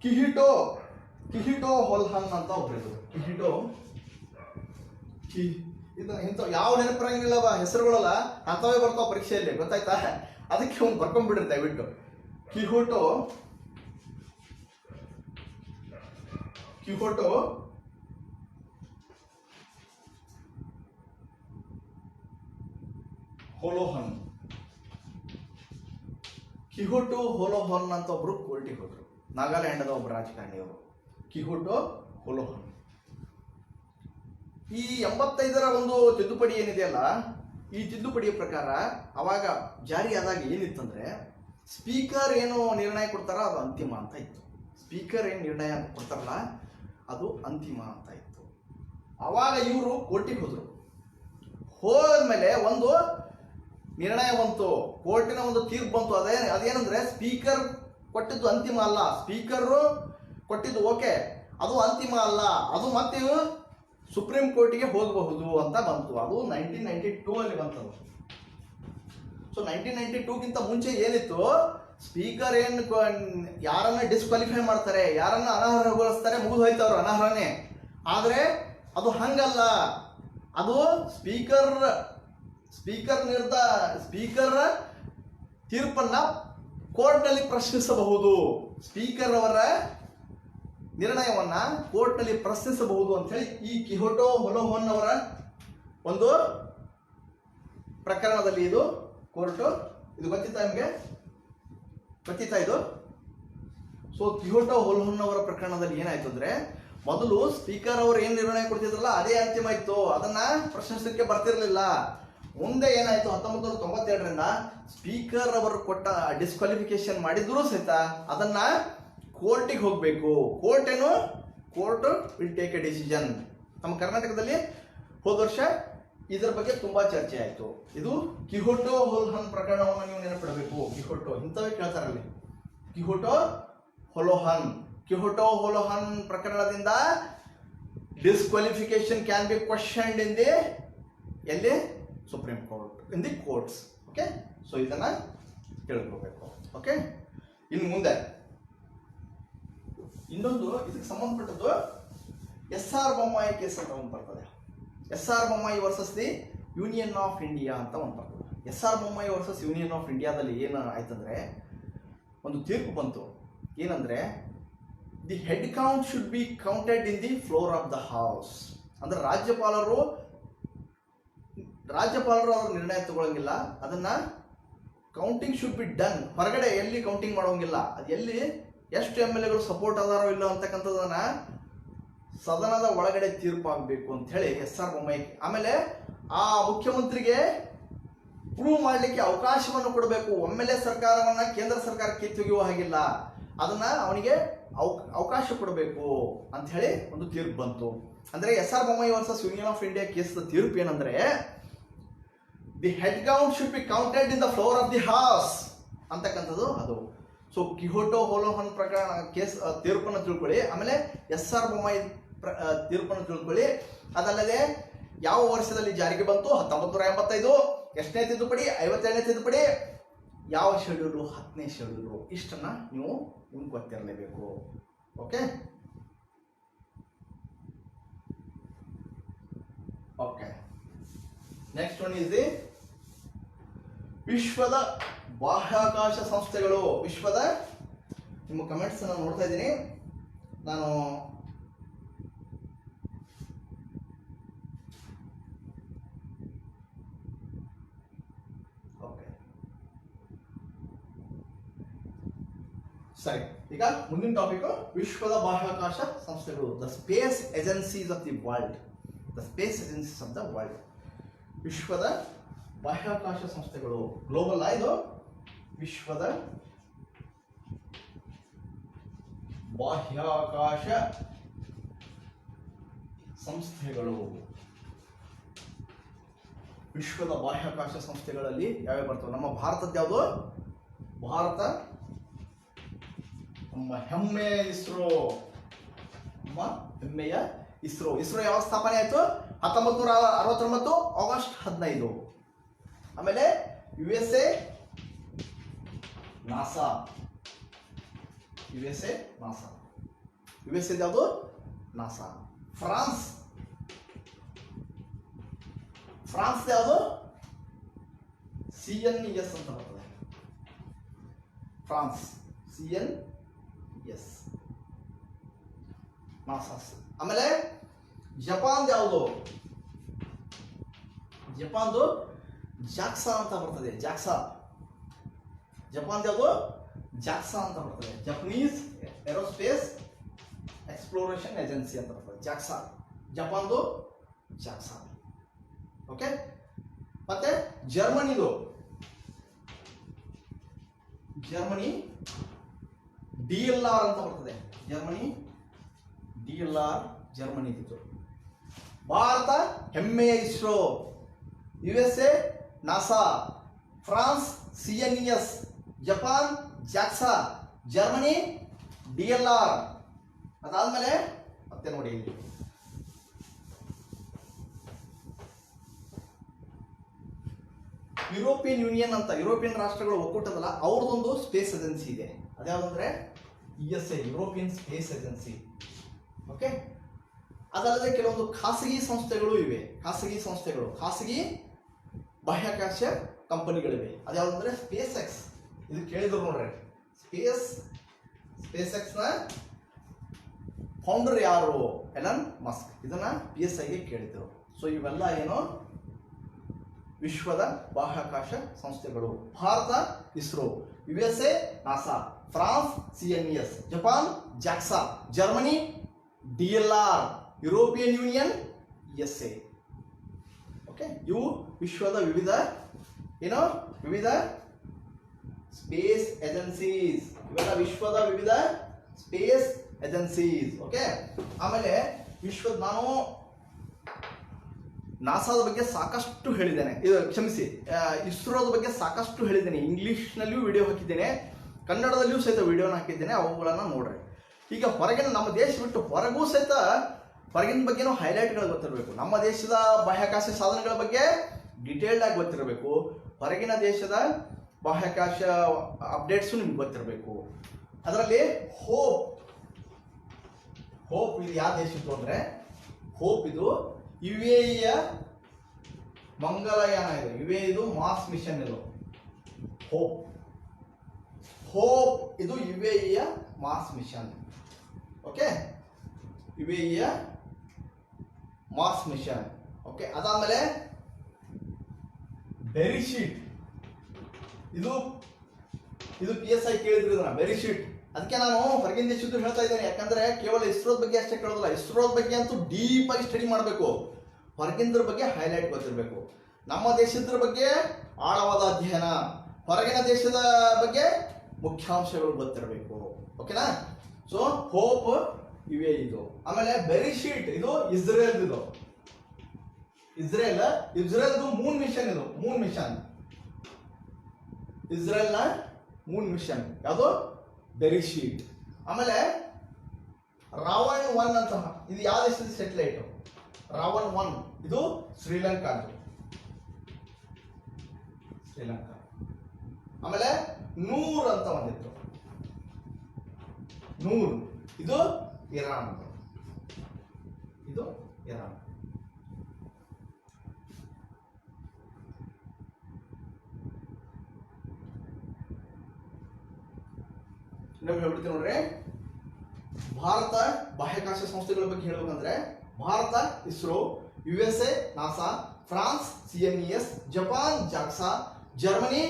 ಕಿಹಿಟೋ ಹೊಲ್ಹನ್ ಅಂತ ಒಬ್ಬರು. ಇಂಥ ಯಾವ ನೆನಪರಂಗಿಲ್ಲ ಹೆಸರುಗಳಲ್ಲ, ಅಂಥವೇ ಬರ್ತಾವ ಪರೀಕ್ಷೆಯಲ್ಲಿ, ಗೊತ್ತಾಯ್ತಾ? ಅದಕ್ಕೆ ಅವ್ನು ಬರ್ಕೊಂಡ್ಬಿಡ್ರಿ ದಯವಿಟ್ಟು. ಕಿಹಿಟೋ ಹೊಲೋಹನ್ ಅಂತ ಒಬ್ರು ಕೋರ್ಟಿಗೆ ಹೋದ್ರು. ನಾಗಾಲ್ಯಾಂಡದ ಒಬ್ಬ ರಾಜಕಾರಣಿಯವರು ಕಿಹಿಟೋ ಹೊಲೋಹನ್. ಈ 85ರ ಒಂದು ತಿದ್ದುಪಡಿ ಏನಿದೆಯಲ್ಲ, ಈ ತಿದ್ದುಪಡಿಯ ಪ್ರಕಾರ ಅವಾಗ ಜಾರಿಯಾದಾಗ ಏನಿತ್ತಂದ್ರೆ, ಸ್ಪೀಕರ್ ಏನು ನಿರ್ಣಯ ಕೊಡ್ತಾರ ಅದು ಅಂತಿಮ ಅಂತ ಇತ್ತು. ಸ್ಪೀಕರ್ ಏನು ನಿರ್ಣಯ ಕೊಡ್ತಾರಲ್ಲ ಅದು ಅಂತಿಮ ಅಂತ ಇತ್ತು. ಅವಾಗ ಇವರು ಕೋರ್ಟಿಗೆ ಹೋದ್ಮೇಲೆ ಒಂದು ನಿರ್ಣಯ ಬಂತು, ಕೋರ್ಟಿನ ಒಂದು ತೀರ್ಪು ಬಂತು. ಅದೇನಂದ್ರೆ ಸ್ಪೀಕರ್ ಕೊಟ್ಟಿದ್ದು ಅಂತಿಮ ಅಲ್ಲ, ಸ್ಪೀಕರ್ ಕೊಟ್ಟಿದ್ದು ಓಕೆ, ಅದು ಅಂತಿಮ ಅಲ್ಲ, ಅದು ಮತ್ತೆ ಸುಪ್ರೀಂ ಕೋರ್ಟಿಗೆ ಹೋಗಬಹುದು ಅಂತ ಬಂತು. ಅದು 1992 ಅಲ್ಲಿ ಬಂತದು. ಸೊ 1992ಗಿಂತ ಮುಂಚೆ ಏನಿತ್ತು, ಸ್ಪೀಕರ್ ಯಾರನ್ನ ಡಿಸ್ಕ್ವಾಲಿಫೈ ಮಾಡ್ತಾರೆ, ಯಾರನ್ನ ಅನರ್ಹಗೊಳಿಸ್ತಾರೆ, ಮುಗಿದು ಹೋಯ್ತವ್ರು ಅನರ್ಹನೇ. ಆದರೆ ಅದು ಹಂಗಲ್ಲ, ಅದು ಸ್ಪೀಕರ್ ತೀರ್ಪನ್ನ ಕೋರ್ಟ್ನಲ್ಲಿ ಪ್ರಶ್ನಿಸಬಹುದು. ಸ್ಪೀಕರ್ ಅವರ ನಿರ್ಣಯವನ್ನ ಕೋರ್ಟ್ನಲ್ಲಿ ಪ್ರಶ್ನಿಸಬಹುದು ಅಂತ ಹೇಳಿ ಈ ಕಿಹಿಟೋ ಹೊಲೋಹನ್ ಅವರ ಒಂದು ಪ್ರಕರಣದಲ್ಲಿ ಇದು ಕೋರ್ಟು, ಇದು ಗೊತ್ತಿತ್ತಾ ನಿಮಗೆ? ಗೊತ್ತಿತ್ತಾ ಇದು? ಸೊ ಕಿಹಿಟೋ ಹೊಲೋಹನ್ ಅವರ ಪ್ರಕರಣದಲ್ಲಿ ಏನಾಯ್ತು ಅಂದ್ರೆ, ಮೊದಲು ಸ್ಪೀಕರ್ ಅವರು ಏನ್ ನಿರ್ಣಯ ಕೊಡ್ತಿದ್ರಲ್ಲ ಅದೇ ಅಂತಿಮ ಇತ್ತು, ಅದನ್ನ ಪ್ರಶ್ನಿಸಲಿಕ್ಕೆ ಬರ್ತಿರ್ಲಿಲ್ಲ. ಮುಂದೆ ಏನಾಯ್ತು, 1992ರಿಂದ ಸ್ಪೀಕರ್ ಅವರು ಕೊಟ್ಟ ಡಿಸ್ಕ್ವಾಲಿಫಿಕೇಶನ್ ಮಾಡಿದ್ರು ಸಹಿತ ಅದನ್ನ ಕೋರ್ಟಿಗೆ ಹೋಗಬೇಕು. Court will take A decision. ನಮ್ಮ ಕರ್ನಾಟಕದಲ್ಲಿ ಹೋದ ವರ್ಷ ಇದರ ಬಗ್ಗೆ ತುಂಬಾ ಚರ್ಚೆ ಆಯ್ತು. ಇದು ಕಿಹಿಟೋ ಹೊಲೋಹನ್ ಪ್ರಕರಣವನ್ನು ನೀವು ನೆನಪಿಡಬೇಕು. ಇಂಥವೇ ಕೇಳ್ತಾರಲ್ಲಿ, ಕಿಹಿಟೋ ಹೊಲೋಹನ್ ಪ್ರಕರಣದಿಂದ disqualification can be questioned in the ಎಲ್ಲಿ Supreme Court, in the courts. Okay, so ಇದನ್ನ ತಿಳ್ಕೋಬೇಕು. ಓಕೆ, ಇನ್ನು ಮುಂದೆ ಇನ್ನೊಂದು ಇದಕ್ಕೆ ಸಂಬಂಧಪಟ್ಟದ್ದು SR ಬೊಮ್ಮಾಯಿ ಕೇಸ್ ಅಂತ ಒಂದು ಬರ್ತದೆ. SR Bommai versus the union of India ಅಂತ ಒಂದು ಬರ್ತದೆ. SR Bommai versus union of ಇಂಡಿಯಾದಲ್ಲಿ ಏನು ಆಯ್ತಂದ್ರೆ, ಒಂದು ತೀರ್ಪು ಬಂತು. ಏನಂದ್ರೆ, the head count should be counted in the floor of the house. ಅಂದ್ರೆ ರಾಜ್ಯಪಾಲರು ಅದರ ನಿರ್ಣಯ ತಗೊಳ್ಳಂಗಿಲ್ಲ, ಅದನ್ನ ಕೌಂಟಿಂಗ್ ಶುಡ್ ಬಿ ಡನ್ ಹೊರಗಡೆ, ಎಲ್ಲಿ ಕೌಂಟಿಂಗ್ ಮಾಡೋಂಗಿಲ್ಲ. ಅದು ಎಲ್ಲಿ ಎಷ್ಟು MLAಗಳು ಸಪೋರ್ಟ್ ಅದಾರೋ ಇಲ್ಲೋ ಅಂತಕ್ಕಂಥದ್ದನ್ನ ಸದನದ ಒಳಗಡೆ ತೀರ್ಪು ಆಗಬೇಕು ಅಂತ ಹೇಳಿ SR ಬೊಮ್ಮಾಯಿ. ಆಮೇಲೆ ಆ ಮುಖ್ಯಮಂತ್ರಿಗೆ ಪ್ರೂವ್ ಮಾಡಲಿಕ್ಕೆ ಅವಕಾಶವನ್ನು ಕೊಡಬೇಕು. ಒಮ್ಮೆಲೆ ಸರ್ಕಾರವನ್ನ ಕೇಂದ್ರ ಸರ್ಕಾರ ಕಿತ್ತೊಗೆಯುವ ಹಾಗಿಲ್ಲ, ಅದನ್ನ ಅವನಿಗೆ ಅವಕಾಶ ಕೊಡಬೇಕು ಅಂತ ಹೇಳಿ ಒಂದು ತೀರ್ಪು ಬಂತು. ಅಂದ್ರೆ SR Bommai versus union of India case ತೀರ್ಪು ಏನಂದ್ರೆ the head count should be counted in the floor of the house ಅಂತಕ್ಕಂಥದ್ದು ಅದು. ಸೊ ಕಿಹೋಟೋ ಹೋಲೋಹನ್ ಪ್ರಕರಣ ಕೇಸ್ ತೀರ್ಪನ್ನು ತಿಳ್ಕೊಳ್ಳಿ. ಆಮೇಲೆ SR ಬೊಮ್ಮಾಯಿ ತೀರ್ಪನ್ನು ತಿಳ್ಕೊಳ್ಳಿ. ಅದಲ್ಲದೆ ಯಾವ ವರ್ಷದಲ್ಲಿ ಜಾರಿಗೆ ಬಂತು, 1985, ಎಷ್ಟನೇ ತಿದ್ದುಪಡಿ, 57ನೇ ತಿದ್ದುಪಡಿ, ಯಾವ ಶೆಡ್ಯೂಲು, 10ನೇ ಶೆಡ್ಯೂಲು, ಇಷ್ಟನ್ನ ನೀವು ನಿಮ್ಗೆ ಗೊತ್ತಿರಲೇಬೇಕು. Okay okay next one is the ವಿಶ್ವದ ಬಾಹ್ಯಾಕಾಶ ಸಂಸ್ಥೆಗಳು. ವಿಶ್ವದ ನಿಮ್ಮ ಕಮೆಂಟ್ಸ್ ನಾನು ನೋಡ್ತಾ ಇದ್ದೀನಿ. ನಾನು ಓಕೆ ಸರಿ, ಈಗ ಮುಂದಿನ ಟಾಪಿಕ್ ವಿಶ್ವದ ಬಾಹ್ಯಾಕಾಶ ಸಂಸ್ಥೆಗಳು. The space agencies of the world. The space agencies of the world. ವಿಶ್ವದ ಬಾಹ್ಯಾಕಾಶ ಸಂಸ್ಥೆಗಳು. ಗ್ಲೋಬಲ್ ಇದು ವಿಶ್ವದ ಬಾಹ್ಯಾಕಾಶ ಸಂಸ್ಥೆಗಳು. ವಿಶ್ವದ ಬಾಹ್ಯಾಕಾಶ ಸಂಸ್ಥೆಗಳಲ್ಲಿ ಯಾವ್ಯಾವ ಬರ್ತವೆ? ನಮ್ಮ ಭಾರತದ ಯಾವುದು? ಭಾರತ ನಮ್ಮ ಹೆಮ್ಮೆಯ ಇಸ್ರೋ. ನಮ್ಮ ಹೆಮ್ಮೆಯ ಇಸ್ರೋ. ಇಸ್ರೋ ಯಾವ ಸ್ಥಾಪನೆ ಆಯಿತು? 1969 ಆಗಸ್ಟ್ 15. ಆಮೇಲೆ USA NASA. USA NASA. USA ಯಾವುದು? ನಾಸಾ. ಫ್ರಾನ್ಸ್ ಯಾವುದು? CNES ಅಂತ ಬರ್ತದೆ. France CNES NASA. ಆಮೇಲೆ ಜಪಾನ್ ಯಾವುದು? ಜಪಾನ್ದು ಜಾಕ್ಸಾ ಅಂತ ಬರ್ತದೆ. ಜಾಕ್ಸಾ. ಜಪಾನ್ ಯಾವುದು? ಜಾಕ್ಸಾ ಅಂತ ಬರ್ತದೆ. ಜಪನೀಸ್ ಏರೋಸ್ಪೇಸ್ ಎಕ್ಸ್ಪ್ಲೋರೇಷನ್ ಏಜೆನ್ಸಿ ಅಂತ ಬರ್ತದೆ. ಜಾಕ್ಸಾ. ಜಪಾನ್ದು ಜಾಕ್ಸಾ. ಓಕೆ. ಮತ್ತೆ ಜರ್ಮನಿದು ಜರ್ಮನಿ DLR ಅಂತ ಬರ್ತದೆ. Germany DLR ಜರ್ಮನಿದು. ಭಾರತ ಹೆಮ್ಮೆಯ ISRO. USA NASA. France CNES. Japan ಜಾಕ್ಸಾ. Germany DLR. ಅದಾದ್ಮೇಲೆ ಮತ್ತೆ ನೋಡಿ ಇಲ್ಲಿ ಯುರೋಪಿಯನ್ ಯೂನಿಯನ್ ಅಂತ, ಯುರೋಪಿಯನ್ ರಾಷ್ಟ್ರಗಳು ಒಕ್ಕೂಟದಲ್ಲ, ಅವ್ರದ್ದೊಂದು ಸ್ಪೇಸ್ ಏಜೆನ್ಸಿ ಇದೆ. ಅದ್ಯಾವುದಂದ್ರೆ ESA, European space agency. Okay. ಅದಲ್ಲದೆ ಕೆಲವೊಂದು ಖಾಸಗಿ ಸಂಸ್ಥೆಗಳು ಇವೆ. ಖಾಸಗಿ ಸಂಸ್ಥೆಗಳು, ಖಾಸಗಿ ಬಾಹ್ಯಾಕಾಶ ಕಂಪನಿಗಳಿವೆ. ಅದ್ಯಾವುದಂದ್ರೆ ಸ್ಪೇಸ್ ಎಕ್ಸ್. ಇದು ಕೇಳಿದ್ರು ನೋಡ್ರಿ. ಸ್ಪೇಸ್ ಎಕ್ಸ್ ನ ಫೌಂಡರ್ ಯಾರು? Elon Musk. ಇದನ್ನ PSIಗೆ ಕೇಳಿದ್ರು. ಸೊ ಇವೆಲ್ಲ ಏನು? ವಿಶ್ವದ ಬಾಹ್ಯಾಕಾಶ ಸಂಸ್ಥೆಗಳು. Bharat ISRO, USA NASA, France CNES, Japan ಜಾಕ್ಸಾ, Germany DLR, European union USA. Okay. ಇವು ವಿಶ್ವದ ವಿವಿಧ ವಿವಿಧ ಸ್ಪೇಸ್ ಏಜೆನ್ಸೀಸ್. ಇವೆಲ್ಲ ವಿಶ್ವದ ವಿವಿಧ ಸ್ಪೇಸ್ ಏಜೆನ್ಸೀಸ್. ಓಕೆ. ಆಮೇಲೆ ವಿಶ್ವದ ನಾನು ನಾಸಾದ ಬಗ್ಗೆ ಸಾಕಷ್ಟು ಹೇಳಿದ್ದೇನೆ. ಇದು ಕ್ಷಮಿಸಿ, ಇಸ್ರೋದ ಬಗ್ಗೆ ಸಾಕಷ್ಟು ಹೇಳಿದ್ದೇನೆ. ಇಂಗ್ಲಿಷ್ನಲ್ಲಿಯೂ ವಿಡಿಯೋ ಹಾಕಿದ್ದೇನೆ, ಕನ್ನಡದಲ್ಲಿಯೂ ಸಹಿತ ವಿಡಿಯೋನ ಹಾಕಿದ್ದೇನೆ. ಅವುಗಳನ್ನು ನೋಡ್ರಿ. ಈಗ ಹೊರಗಿನ ನಮ್ಮ ದೇಶ ಬಿಟ್ಟು ಹೊರಗೂ ಸಹಿತ ಹೊರಗಿನ ಬಗ್ಗೆನೂ ಹೈಲೈಟ್ಗಳು ಗೊತ್ತಿರಬೇಕು. ನಮ್ಮ ದೇಶದ ಬಾಹ್ಯಾಕಾಶ ಸಾಧನಗಳ ಬಗ್ಗೆ ಡಿಟೇಲ್ಡ್ ಆಗಿ ಗೊತ್ತಿರಬೇಕು. ಹೊರಗಿನ ದೇಶದ ಬಾಹ್ಯಾಕಾಶ ಅಪ್ಡೇಟ್ಸು ನಿಮ್ಗೆ ಗೊತ್ತಿರಬೇಕು. ಅದರಲ್ಲಿ ಹೋಪ್ ಇದು ಯಾವ ದೇಶದ್ದು ಅಂದರೆ, ಹೋಪ್ ಇದು UAEಯ ಮಂಗಲಯಾನ. ಇದು UAEದು ಮಾರ್ಸ್ ಮಿಷನ್. ಇದು ಹೋಪ್ ಇದು UAEಯ ಮಾರ್ಸ್ ಮಿಷನ್. ಓಕೆ. UAEಯ ಮಾರ್ಸ್ ಮಿಷನ್. ಓಕೆ. ಅದಾದ್ಮೇಲೆ ಬೆರಿಶೀಟ್. ಇದು PSI ಕೇಳಿದ್ರು ಇದನ್ನ, ಬೆರಿಶೀಟ್. ಅದಕ್ಕೆ ನಾನು ಹೊರಗಿನ ದೇಶದ್ದು ಹೇಳ್ತಾ ಇದ್ದೇನೆ. ಯಾಕಂದ್ರೆ ಕೇವಲ ಇಸ್ರೋದ ಬಗ್ಗೆ ಅಷ್ಟೇ ಕೇಳೋದಿಲ್ಲ. ಇಸ್ರೋದ ಬಗ್ಗೆ ಅಂತೂ ಡೀಪ್ ಆಗಿ ಸ್ಟಡಿ ಮಾಡಬೇಕು. ಹೊರಗಿನದ್ರ ಬಗ್ಗೆ ಹೈಲೈಟ್ ಗೊತ್ತಿರಬೇಕು. ನಮ್ಮ ದೇಶದ ಬಗ್ಗೆ ಆಳವಾದ ಅಧ್ಯಯನ, ಹೊರಗಿನ ದೇಶದ ಬಗ್ಗೆ ಮುಖ್ಯಾಂಶಗಳು ಗೊತ್ತಿರಬೇಕು. ಓಕೆನಾ? ಸೊ ಹೋಪ್ UAE ಇದು. ಆಮೇಲೆ ಬೆರಿಶೀಟ್ ಇದು ಇಸ್ರೇಲ್ ಇದು. ಇಸ್ರೇಲ್ದು ಮೂನ್ ಮಿಷನ್ ಇದು. ಮೂನ್ ಮಿಷನ್ ಇಸ್ರೇಲ್ನ ಮೂನ್ ಮಿಷನ್ ಯಾವುದು ಬೆರಿಶೀಟ್. ಆಮೇಲೆ ರಾವಣ್ 1 ಅಂತ ಇದು ಯಾವ ದೇಶದ ಸ್ಯಾಟಲೈಟ್? ರಾವಣ್ 1 ಇದು ಶ್ರೀಲಂಕಾ. ಆಮೇಲೆ ನೂರ್ ಅಂತ ಒಂದಿತ್ತು. ನೂರ್ ಇದು ಇರಾನ್. ಇದು ಇರಾನ್. ನಾವು ಹೇಳ್ಬಿಡ್ತೀವಿ ನೋಡ್ರಿ. ಭಾರತ ಬಾಹ್ಯಾಕಾಶ ಸಂಸ್ಥೆಗಳ ಬಗ್ಗೆ ಹೇಳ್ಬೇಕಂದ್ರೆ Bharat ISRO, USA NASA, France CNES, Japan ಜಾಕ್ಸಾ, Germany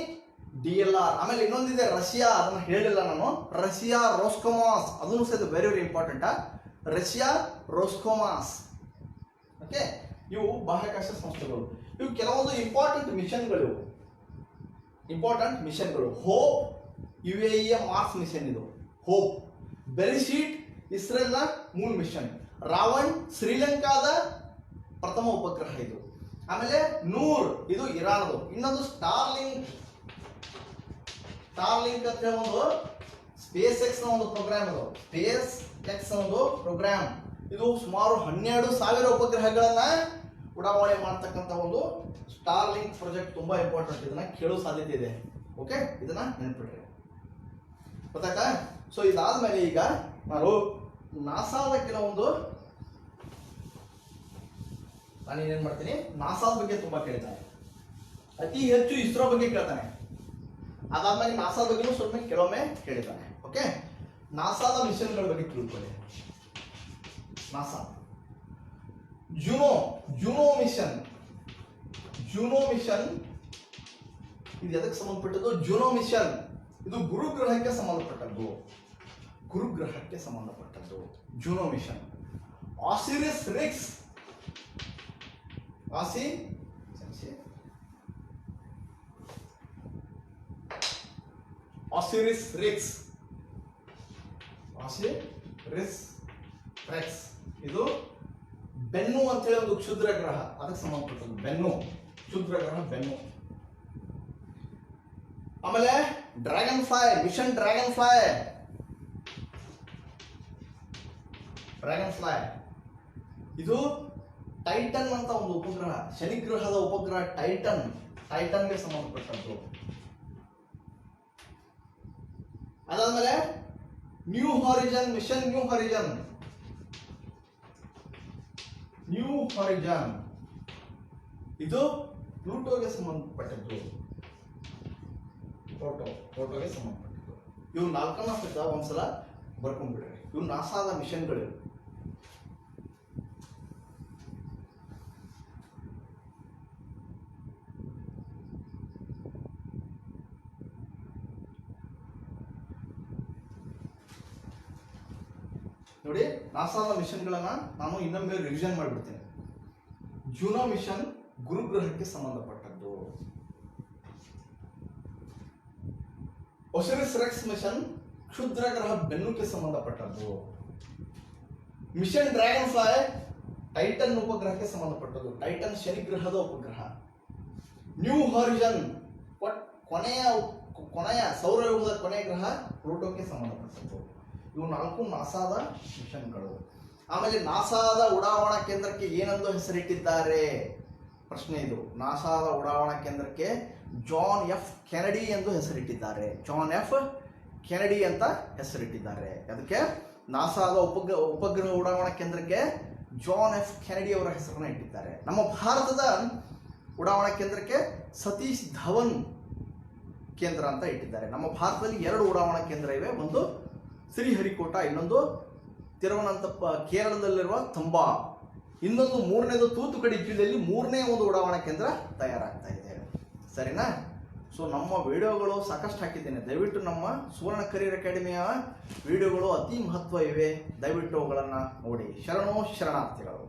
DLR, ಆಮೇಲೆ ಇನ್ನೊಂದಿದೆ ರಷ್ಯಾ, ಅದನ್ನ ಹೇಳಿಲ್ಲ ನಾನು. ರಷ್ಯಾ ರೋಸ್ಕೋಮಾಸ್, ಅದನ್ನು ಸಹಿತ very very important. Russia Roscosmos. Okay, ಇವು ಬಾಹ್ಯಾಕಾಶ ಸಂಸ್ಥೆಗಳು. ಇವು ಕೆಲವೊಂದು ಇಂಪಾರ್ಟೆಂಟ್ ಮಿಷನ್ಗಳು. ಹೋಪ್ UAE ಮಾರ್ಸ್ ಮಿಷನ್ ಇದು ಹೋಪ್. ಬೆರಿಶೀಟ್ ಇಸ್ರೇಲ್ನ ಮೂನ್ ಮಿಷನ್. ರಾವಣ್ ಶ್ರೀಲಂಕಾದ ಪ್ರಥಮ ಉಪಗ್ರಹ ಇದು. ಆಮೇಲೆ ನೂರ್ ಇದು ಇರಾನ್ದು. ಇನ್ನೊಂದು ಸ್ಟಾರ್ಲಿಂಕ್ ಅಂತ ಹೇಳಿ ಒಂದು ಸ್ಪೇಸ್ ಎಕ್ಸ್ ನ ಒಂದು ಪ್ರೋಗ್ರಾಮ್ ಇದು. ಸ್ಪೇಸ್ ಎಕ್ಸ್ ಒಂದು ಪ್ರೋಗ್ರಾಮ್ ಇದು ಸುಮಾರು 12,000 ಉಪಗ್ರಹಗಳನ್ನ ಉಡಾವಣೆ ಮಾಡ್ತಕ್ಕಂಥ ಒಂದು ಸ್ಟಾರ್ಲಿಂಕ್ ಪ್ರಾಜೆಕ್ಟ್. ತುಂಬಾ ಇಂಪಾರ್ಟೆಂಟ್, ಇದನ್ನ ಕೇಳೋ ಸಾಧ್ಯತೆ ಇದೆ. ಓಕೆ, ಇದನ್ನ ನೆನ್ಪಿಡ್ರಿ, ಗೊತ್ತಾಯ್ತಾ? ಸೊ ಇದಾದ್ಮೇಲೆ ಈಗ ನಾನು ನಾಸಾದ ಕೆಲವೊಂದು ನಾನೇನೇನ್ ಮಾಡ್ತೀನಿ, ನಾಸಾದ ಬಗ್ಗೆ ತುಂಬಾ ಕೇಳ್ತಾನೆ, ಅತಿ ಹೆಚ್ಚು ಇಸ್ರೋ ಬಗ್ಗೆ ಕೇಳ್ತಾನೆ. ಅದಾದ್ಮೇಲೆ ನಾಸಾದ ಬಗ್ಗೆ ಸ್ವಲ್ಪ ಕೆಲವೊಮ್ಮೆ ಕೇಳಿದ್ದಾನೆ. ಓಕೆ, ನಾಸಾದ ಮಿಷನ್ಗಳ ಬಗ್ಗೆ ತಿಳ್ಕೊಳ್ಳಿ. ನಾಸಾ ಜೂನೋ ಮಿಷನ್ ಇದು ಎದಕ್ಕೆ ಸಂಬಂಧಪಟ್ಟದ್ದು? ಜೂನೋ ಮಿಷನ್ ಇದು ಗುರುಗ್ರಹಕ್ಕೆ ಸಂಬಂಧಪಟ್ಟದ್ದು. Juno mission. ಆಸಿರಿಸ್ ರಿಕ್ಸ್ ಇದು ಬೆನ್ನು ಅಂತ ಹೇಳಿ ಒಂದು ಕ್ಷುದ್ರ ಗ್ರಹ, ಅದಕ್ಕೆ ಸಂಬಂಧಪಟ್ಟದ್ದು. ಬೆನ್ನು. ಆಮೇಲೆ ಮಿಷನ್ ಡ್ರ್ಯಾಗನ್ ಫ್ಲೈ ಇದು ಟೈಟನ್ ಅಂತ ಒಂದು ಉಪಗ್ರಹ, ಶನಿಗ್ರಹದ ಉಪಗ್ರಹ ಟೈಟನ್ಗೆ ಸಂಬಂಧಪಟ್ಟದ್ದು. ಅದಾದ್ಮೇಲೆ ನ್ಯೂ ಹಾರಿಜನ್ ಇದು ಪ್ಲೂಟೋಗೆ ಸಂಬಂಧಪಟ್ಟದ್ದು. ಪ್ಲೂಟೋಗೆ ಸಂಬಂಧಪಟ್ಟದ್ದು. ಇವು 4 ಒಂದ್ಸಲ ಬರ್ಕೊಂಡ್ಬಿಡ್ರಿ. ಇವು ನಾಸಾದ ಮಿಷನ್ಗಳು. ನೋಡಿ, ನಾಸಾದ ಮಿಷನ್ಗಳನ್ನ ನಾನು ಇನ್ನೊಮ್ಮೆ ರಿವಿಷನ್ ಮಾಡಿಬಿಡ್ತೇನೆ. ಜೂನೋ ಮಿಷನ್ ಗುರುಗ್ರಹಕ್ಕೆ ಸಂಬಂಧಪಟ್ಟದ್ದು. ಒಸಿರಿಸ್ ರೆಕ್ಸ್ ಮಿಷನ್ ಕ್ಷುದ್ರ ಗ್ರಹ ಬೆನ್ನುಕ್ಕೆ ಸಂಬಂಧಪಟ್ಟದ್ದು. ಮಿಷನ್ ಡ್ರ್ಯಾಗನ್ ಫ್ಲೈ ಟೈಟನ್ ಉಪಗ್ರಹಕ್ಕೆ ಸಂಬಂಧಪಟ್ಟದ್ದು. ಟೈಟನ್ ಶನಿಗ್ರಹದ ಉಪಗ್ರಹ. ನ್ಯೂ ಹಾರಿಜನ್ ಕೊನೆಯ ಸೌರವ್ಯೂಹದ ಕೊನೆಯ ಗ್ರಹ ಪ್ಲೂಟೋಕ್ಕೆ ಸಂಬಂಧಪಟ್ಟದ್ದು. ಇವು 4 ನಾಸಾದ ಮಿಷನ್ಗಳು. ಆಮೇಲೆ ನಾಸಾದ ಉಡಾವಣಾ ಕೇಂದ್ರಕ್ಕೆ ಏನೆಂದು ಹೆಸರಿಟ್ಟಿದ್ದಾರೆ? ಪ್ರಶ್ನೆ ಇದು. ನಾಸಾದ ಉಡಾವಣಾ ಕೇಂದ್ರಕ್ಕೆ ಜಾನ್ ಎಫ್ ಕೆನಡಿ ಎಂದು ಹೆಸರಿಟ್ಟಿದ್ದಾರೆ. ಅದಕ್ಕೆ ನಾಸಾದ ಉಪಗ್ರಹ ಉಡಾವಣಾ ಕೇಂದ್ರಕ್ಕೆ ಜಾನ್ ಎಫ್ ಕೆನಡಿ ಅವರ ಹೆಸರನ್ನ ಇಟ್ಟಿದ್ದಾರೆ. ನಮ್ಮ ಭಾರತದ ಉಡಾವಣಾ ಕೇಂದ್ರಕ್ಕೆ ಸತೀಶ್ ಧವನ್ ಕೇಂದ್ರ ಅಂತ ಇಟ್ಟಿದ್ದಾರೆ. ನಮ್ಮ ಭಾರತದಲ್ಲಿ 2 ಉಡಾವಣಾ ಕೇಂದ್ರ ಇವೆ. ಒಂದು ಶ್ರೀಹರಿಕೋಟ, ಇನ್ನೊಂದು ಕೇರಳದಲ್ಲಿರುವ ತಂಬಾ, ಇನ್ನೊಂದು 3ನೇದು ತೂತುಕಡಿ ಜಿಲ್ಲೆಯಲ್ಲಿ 3ನೇ ಒಂದು ಉಡಾವಣಾ ಕೇಂದ್ರ ತಯಾರಾಗ್ತಾ ಇದೆ. ಸರಿನಾ? ಸೊ ನಮ್ಮ ವಿಡಿಯೋಗಳು ಸಾಕಷ್ಟು ಹಾಕಿದ್ದೇನೆ. ದಯವಿಟ್ಟು ನಮ್ಮ ಸುವರ್ಣ ಕರಿಯರ್ ಅಕಾಡೆಮಿಯ ವಿಡಿಯೋಗಳು ಅತಿ ಮಹತ್ವ ಇವೆ. ದಯವಿಟ್ಟು ಅವುಗಳನ್ನು ನೋಡಿ. ಶರಣಾರ್ಥಿಗಳು.